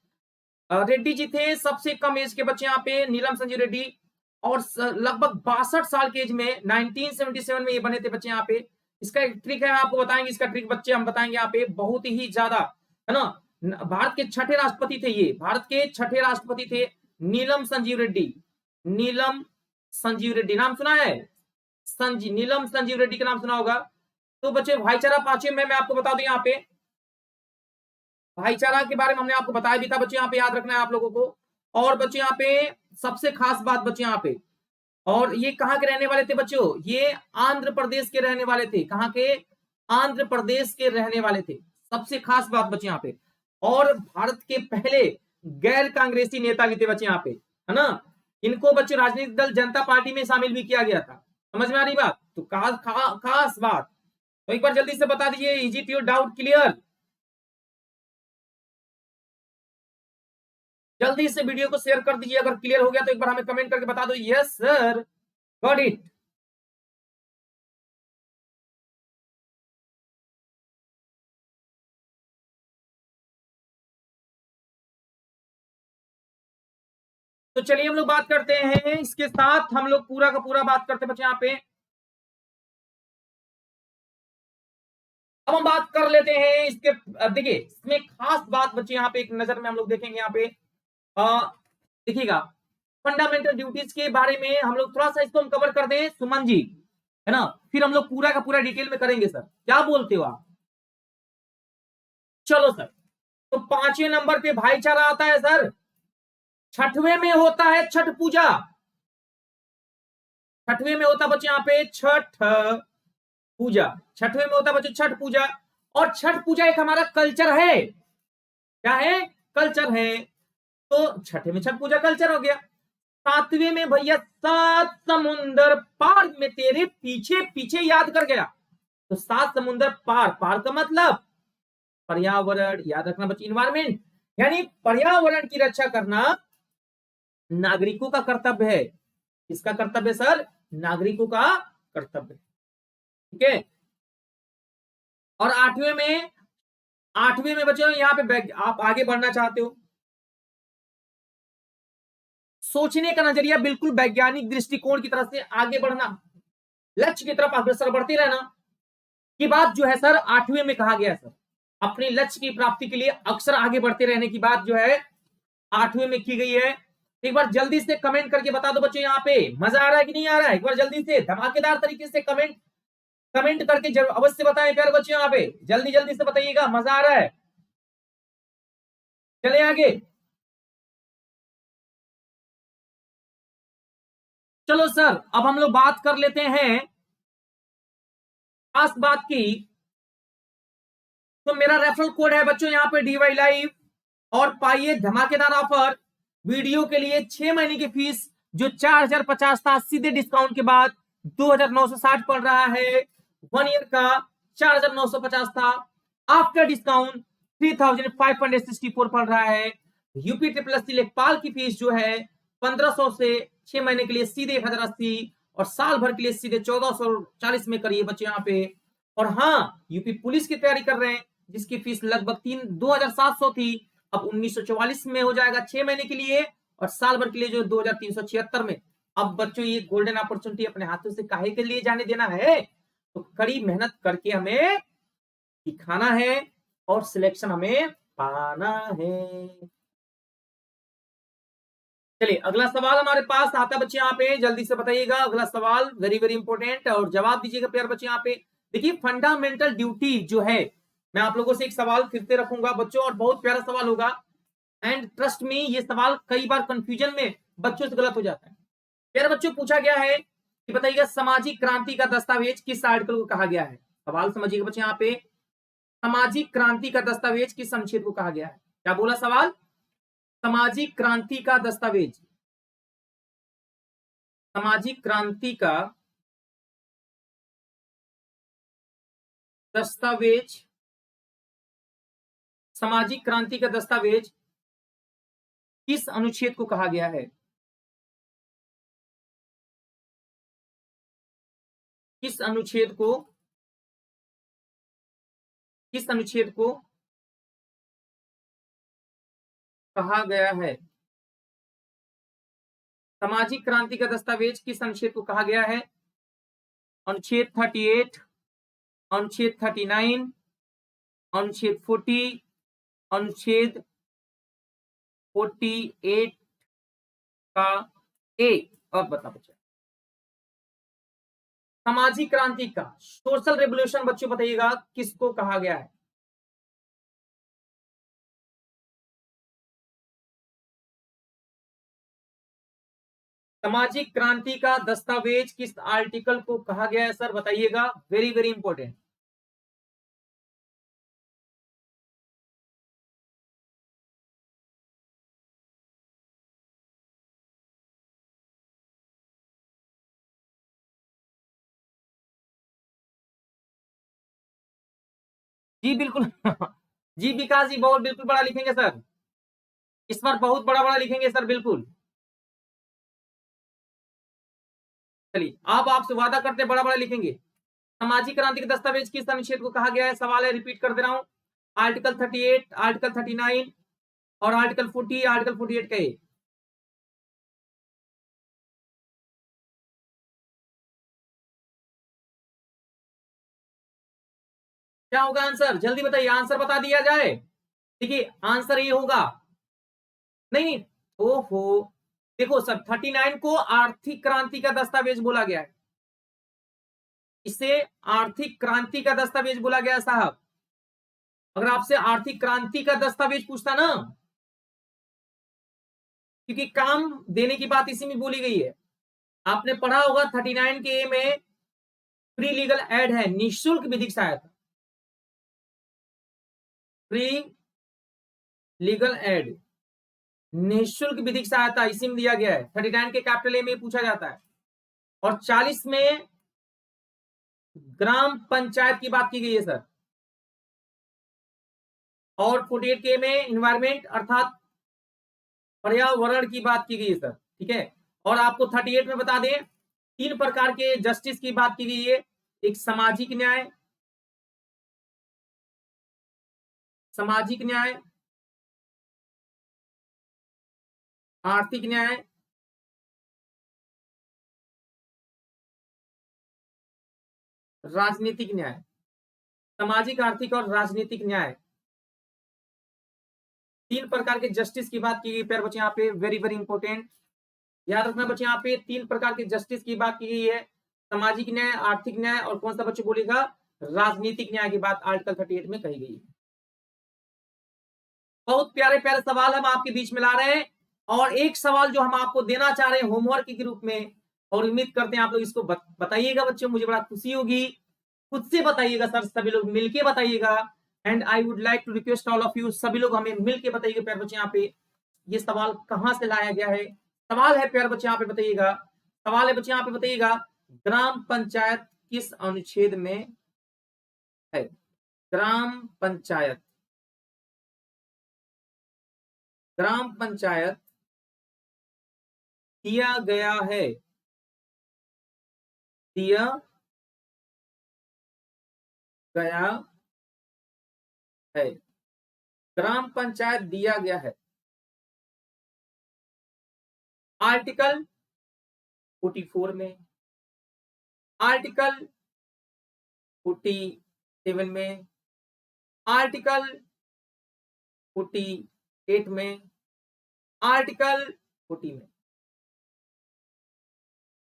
रेड्डी जी थे सबसे कम एज के बच्चे यहाँ पे, नीलम संजीव रेड्डी, और लगभग 62 साल के एज में 1977 में ये बने थे बच्चे यहाँ पे। इसका एक ट्रिक है, आपको बताएंगे इसका ट्रिक बच्चे, हम बताएंगे यहाँ पे बहुत ही ज्यादा, है ना। भारत के 6ठे राष्ट्रपति थे ये, भारत के 6ठे राष्ट्रपति थे नीलम संजीव रेड्डी, नीलम संजीव रेड्डी नाम सुना है, नीलम संजीव रेड्डी का नाम सुना होगा। तो बच्चे भाईचारा 5वें में मैं आपको बता दूं यहाँ पे, भाईचारा के बारे में हमने आपको बताया भी था बच्चे, यहाँ पे याद रखना है आप लोगों को। और बच्चे यहाँ पे सबसे खास बात बच्चे यहाँ पे, और ये कहाँ के रहने वाले थे बच्चों, ये आंध्र प्रदेश के रहने वाले थे, कहाँ के, आंध्र प्रदेश के रहने वाले थे। सबसे खास बात बच्चे यहाँ पे, और भारत के पहले गैर कांग्रेसी नेता भी थे बच्चे यहाँ पे, है ना। इनको बच्चों राजनीतिक दल जनता पार्टी में शामिल भी किया गया था। समझ में आ रही बात? तो खास बात, तो एक बार जल्दी से बता दीजिए, is it your doubt clear? जल्दी से वीडियो को शेयर कर दीजिए, अगर क्लियर हो गया तो एक बार हमें कमेंट करके बता दो, यस सर गॉट इट। तो चलिए हम लोग बात करते हैं, इसके साथ हम लोग पूरा का पूरा बात करते हैं बच्चे यहाँ पे। अब हम बात कर लेते हैं इसके, देखिए इसमें खास बात बच्चे यहाँ पे एक नजर में हम लोग देखेंगे यहाँ पे, देखिएगा फंडामेंटल ड्यूटीज के बारे में हम लोग थोड़ा सा इसको हम कवर कर दें सुमन जी, है ना, फिर हम लोग पूरा का पूरा डिटेल में करेंगे सर, क्या बोलते हो आप? चलो सर, तो 5वें नंबर पे भाईचारा आता है सर। 6वें में होता है छठ पूजा। 6वें में होता है बच्चे यहाँ पे छठ पूजा। 6वें में होता है बच्चे छठ पूजा, और छठ पूजा एक हमारा कल्चर है। क्या है? कल्चर है। तो 6ठे में छठ पूजा कल्चर हो गया। 7वें में भैया 7 समुंदर पार में तेरे पीछे पीछे याद कर गया। तो 7 समुंदर पार, पार का मतलब पर्यावरण, याद रखना बच्चे, इन्वायरमेंट, यानी पर्यावरण की रक्षा करना नागरिकों का कर्तव्य है। किसका कर्तव्य सर? नागरिकों का कर्तव्य। ठीक है। और 8वें में बच्चों यहाँ पे आप आगे बढ़ना चाहते हो, सोचने का नजरिया बिल्कुल वैज्ञानिक दृष्टिकोण की तरफ से आगे बढ़ना, लक्ष्य की तरफ अग्रसर बढ़ते रहना, की बात जो है सर 8वें में कहा गया सर। अपने लक्ष्य की प्राप्ति के लिए अक्सर आगे बढ़ते रहने की बात जो है 8वें में की गई है। एक बार जल्दी से कमेंट करके बता दो बच्चों, यहाँ पे मजा आ रहा है कि नहीं आ रहा है? एक बार जल्दी से धमाकेदार तरीके से कमेंट करके जरूर अवश्य बताएं प्यारे बच्चों, यहाँ पे जल्दी जल्दी से बताइएगा, मजा आ रहा है? चले आगे। चलो सर, अब हम लोग बात कर लेते हैं खास बात की। तो मेरा रेफरल कोड है बच्चों यहाँ पे DY लाइव, और पाइए धमाकेदार ऑफर। वीडियो के लिए 6 महीने की फीस जो 4050 था, सीधे डिस्काउंट के बाद 2960 पड़ रहा है। 1 ईयर का 4950 था, आफ्टर डिस्काउंट 3564 पड़ रहा है। यूपी ट्रिपल एससी लेखपाल की फीस जो है 1500 से 6 महीने के लिए सीधे 1080, और साल भर के लिए सीधे 1440 में करिए बच्चे यहाँ पे। और हाँ, यूपी पुलिस की तैयारी कर रहे हैं जिसकी फीस लगभग 2700 थी, अब 1944 में हो जाएगा 6 महीने के लिए, और साल भर के लिए जो 2376 में। अब बच्चों ये गोल्डन अपॉर्चुनिटी अपने हाथों से काहे के लिए जाने देना है? तो कड़ी मेहनत करके हमें दिखाना है और सिलेक्शन हमें पाना है। चलिए अगला सवाल हमारे पास आता है बच्चे यहाँ पे, जल्दी से बताइएगा अगला सवाल, वेरी वेरी इंपॉर्टेंट, और जवाब दीजिएगा प्यार बच्चे यहाँ पे। देखिए फंडामेंटल ड्यूटी जो है, मैं आप लोगों से एक सवाल फिर से रखूंगा बच्चों, और बहुत प्यारा सवाल होगा, एंड ट्रस्ट मी ये सवाल कई बार कंफ्यूजन में बच्चों से गलत हो जाता है। प्यारे बच्चों पूछा गया है कि बताइएगा सामाजिक क्रांति का दस्तावेज किस आर्टिकल को कहा गया है? सवाल समझिएगा बच्चे यहाँ पे, सामाजिक क्रांति का दस्तावेज किस अनुच्छेद को कहा गया है? क्या बोला सवाल? सामाजिक क्रांति का दस्तावेज, सामाजिक क्रांति का दस्तावेज, सामाजिक क्रांति का दस्तावेज किस अनुच्छेद को कहा गया है? किस अनुच्छेद को, किस अनुच्छेद को कहा गया है? सामाजिक क्रांति का दस्तावेज किस अनुच्छेद को कहा गया है? अनुच्छेद 38, अनुच्छेद 39, अनुच्छेद 40, अनुच्छेद 48 का ए। अब बता बच्चे, सामाजिक क्रांति का सोशल रेवोल्यूशन बच्चों बताइएगा किसको कहा गया है? सामाजिक क्रांति का दस्तावेज किस आर्टिकल को कहा गया है सर, बताइएगा, वेरी वेरी इंपॉर्टेंट। जी बिल्कुल जी विकास जी बहुत बिल्कुल बड़ा लिखेंगे सर, इस बार बहुत बड़ा बड़ा लिखेंगे सर बिल्कुल। चलिए आप आपसे वादा करते हैं बड़ा बड़ा लिखेंगे। सामाजिक क्रांति के दस्तावेज किस अनुच्छेद को कहा गया है? सवाल है, रिपीट कर दे रहा हूं। आर्टिकल 38, आर्टिकल 39 और आर्टिकल 40, आर्टिकल 48 का ए। क्या होगा आंसर? जल्दी बताइए, आंसर बता दिया जाए। देखिए आंसर ये होगा, नहीं ओहो, देखो सर 39 को आर्थिक क्रांति का दस्तावेज बोला गया है, इसे आर्थिक क्रांति का दस्तावेज बोला गया साहब। अगर आपसे आर्थिक क्रांति का दस्तावेज पूछता ना, क्योंकि काम देने की बात इसी में बोली गई है। आपने पढ़ा होगा 39 के में फ्री लीगल एड है, निःशुल्क विधिक सहायता, फ्री लीगल एड, निःशुल्क विधिक सहायता इसी में दिया गया है। 39 के कैपिटल ए में पूछा जाता है। और 40 में ग्राम पंचायत की बात की गई है सर। और 48 के में इन्वायरमेंट अर्थात पर्यावरण की बात की गई है सर, ठीक है। और आपको 38 में बता दें 3 प्रकार के जस्टिस की बात की गई है। एक सामाजिक न्याय, सामाजिक न्याय, आर्थिक न्याय, राजनीतिक न्याय। सामाजिक, आर्थिक और राजनीतिक न्याय, 3 प्रकार के जस्टिस की बात की गई। प्यारे बच्चे यहाँ पे वेरी वेरी इंपॉर्टेंट याद रखना बच्चे, यहाँ पे 3 प्रकार के जस्टिस की बात की गई है। सामाजिक न्याय, आर्थिक न्याय और कौन सा बच्चे बोलेगा? राजनीतिक न्याय की बात आर्टिकल 38 में कही गई है। बहुत प्यारे प्यारे सवाल हम आपके बीच में ला रहे हैं, और एक सवाल जो हम आपको देना चाह रहे हैं होमवर्क के रूप में, और उम्मीद करते हैं आप लोग इसको बताइएगा बच्चों, मुझे बड़ा खुशी होगी। खुद से बताइएगा सर, सभी लोग मिलके बताइएगा। And I would like to request all of you, सभी लोग हमें मिलके बताइएगा प्यारे बच्चे यहाँ पे ये सवाल कहां से लाया गया है। सवाल है प्यारे बच्चे यहाँ पे बताइएगा, सवाल है बच्चे यहाँ पे बताइएगा, ग्राम पंचायत किस अनुच्छेद में है? ग्राम पंचायत, ग्राम पंचायत दिया गया है, दिया गया है, ग्राम पंचायत दिया गया है। आर्टिकल 44 में, आर्टिकल 47 में, आर्टिकल 48 में, आर्टिकल 40 में।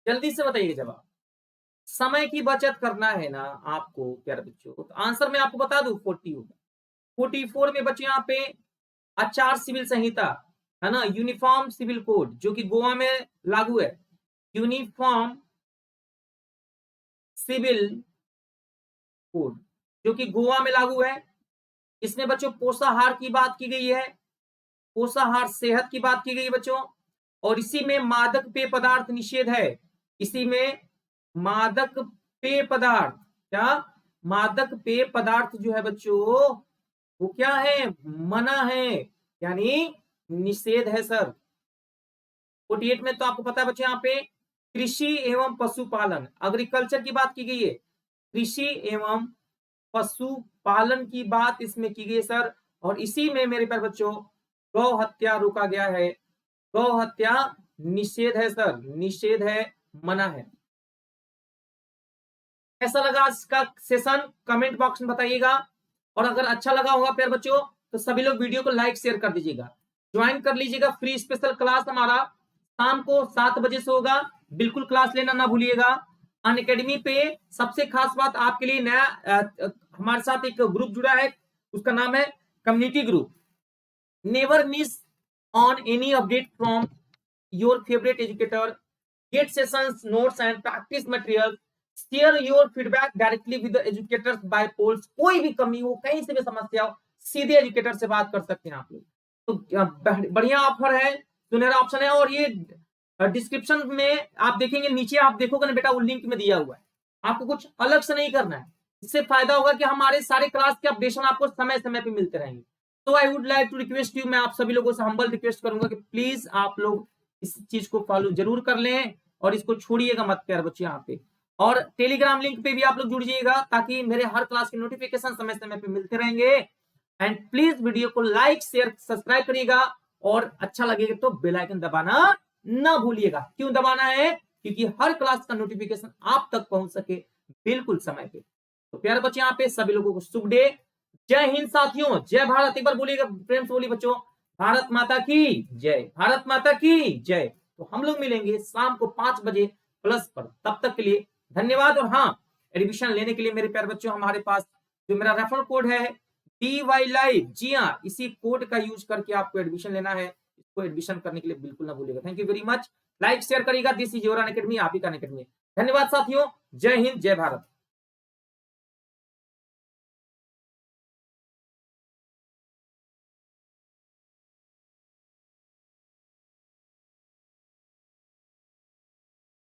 जल्दी से बताइए जवाब। समय की बचत करना है ना आपको प्यारे बच्चों, तो आंसर मैं आपको बता दूं 40 होगा। 44 में बच्चों यहाँ पे आचार सिविल संहिता है ना, यूनिफॉर्म सिविल कोड जो कि गोवा में लागू है, यूनिफॉर्म सिविल कोड जो कि गोवा में लागू है। इसमें बच्चों पोषाहार की बात की गई है, पोषाहार सेहत की बात की गई है बच्चों। और इसी में मादक पेय पदार्थ निषेध है, इसी में मादक पेय पदार्थ, क्या मादक पेय पदार्थ जो है बच्चों वो क्या है? मना है, यानी निषेध है सर। 48 में तो आपको पता है बच्चों यहाँ पे कृषि एवं पशुपालन, एग्रीकल्चर की बात की गई है, कृषि एवं पशुपालन की बात इसमें की गई सर। और इसी में मेरे प्यारे बच्चों गौ हत्या रोका गया है, गौ हत्या निषेध है सर, निषेध है, मना है। कैसा लगा आज का सेशन कमेंट बॉक्स में बताइएगा, और अगर अच्छा लगा होगा प्यारे बच्चों तो सभी लोग वीडियो को लाइक शेयर कर दीजिएगा, ज्वाइन कर लीजिएगा। फ्री स्पेशल क्लास हमारा शाम को 7 बजे से होगा, बिल्कुल क्लास लेना ना भूलिएगा। अनअकैडमी पे सबसे खास बात आपके लिए नया हमारे साथ एक ग्रुप जुड़ा है, उसका नाम है community group. Never miss on any update from your favourite educator, get sessions, notes and practice material, share your feedback directly with educators by polls. कोई भी कमी हो, कहीं से भी समस्या हो, सीधे एजुकेटर से बात कर सकते हैं आप लोग। तो बढ़िया ऑफर है, सुनहरा ऑप्शन है। और ये डिस्क्रिप्शन में आप देखेंगे, नीचे आप देखोगे ना बेटा, वो लिंक में दिया हुआ है, आपको कुछ अलग से नहीं करना है, इससे फायदा होगा कि हमारे सारे क्लास के अपडेशन आपको समय समय पे मिलते रहेंगे। तो I would like to request you, मैं आप सभी लोगों से हम्बल रिक्वेस्ट करूंगा कि प्लीज आप लोग इस चीज को फॉलो जरूर कर लें और इसको छोड़िएगा मत प्यारे बच्चे यहाँ पे। और टेलीग्राम लिंक पे भी आप लोग जुड़ जाइएगा ताकि मेरे हर क्लास के नोटिफिकेशन समय समय पे मिलते रहेंगे। एंड प्लीज वीडियो को लाइक शेयर सब्सक्राइब करिएगा और अच्छा लगेगा तो बेल आइकन दबाना ना भूलिएगा। क्यों दबाना है? क्योंकि हर क्लास का नोटिफिकेशन आप तक पहुंच सके बिल्कुल समय पे। तो प्यारे बच्चे यहाँ पे सभी लोगों को शुभ डे। जय हिंद साथियों, जय भारत। एक बार बोलिएगा प्रेम से, बोलिए बच्चों, भारत माता की जय, भारत माता की जय। तो हम लोग मिलेंगे शाम को 5 बजे प्लस पर। तब तक के लिए धन्यवाद। और हाँ, एडमिशन लेने के लिए मेरे प्यारे बच्चों हमारे पास जो मेरा रेफरल कोड है DY लाइव, जी हाँ, इसी कोड का यूज करके आपको एडमिशन लेना है। इसको एडमिशन करने के लिए बिल्कुल ना भूलिएगा। Thank you very much. Like share करिएगा। दिस इज योर अनअकैडमी, आप ही का अनअकैडमी। धन्यवाद साथियों, जय हिंद, जय भारत।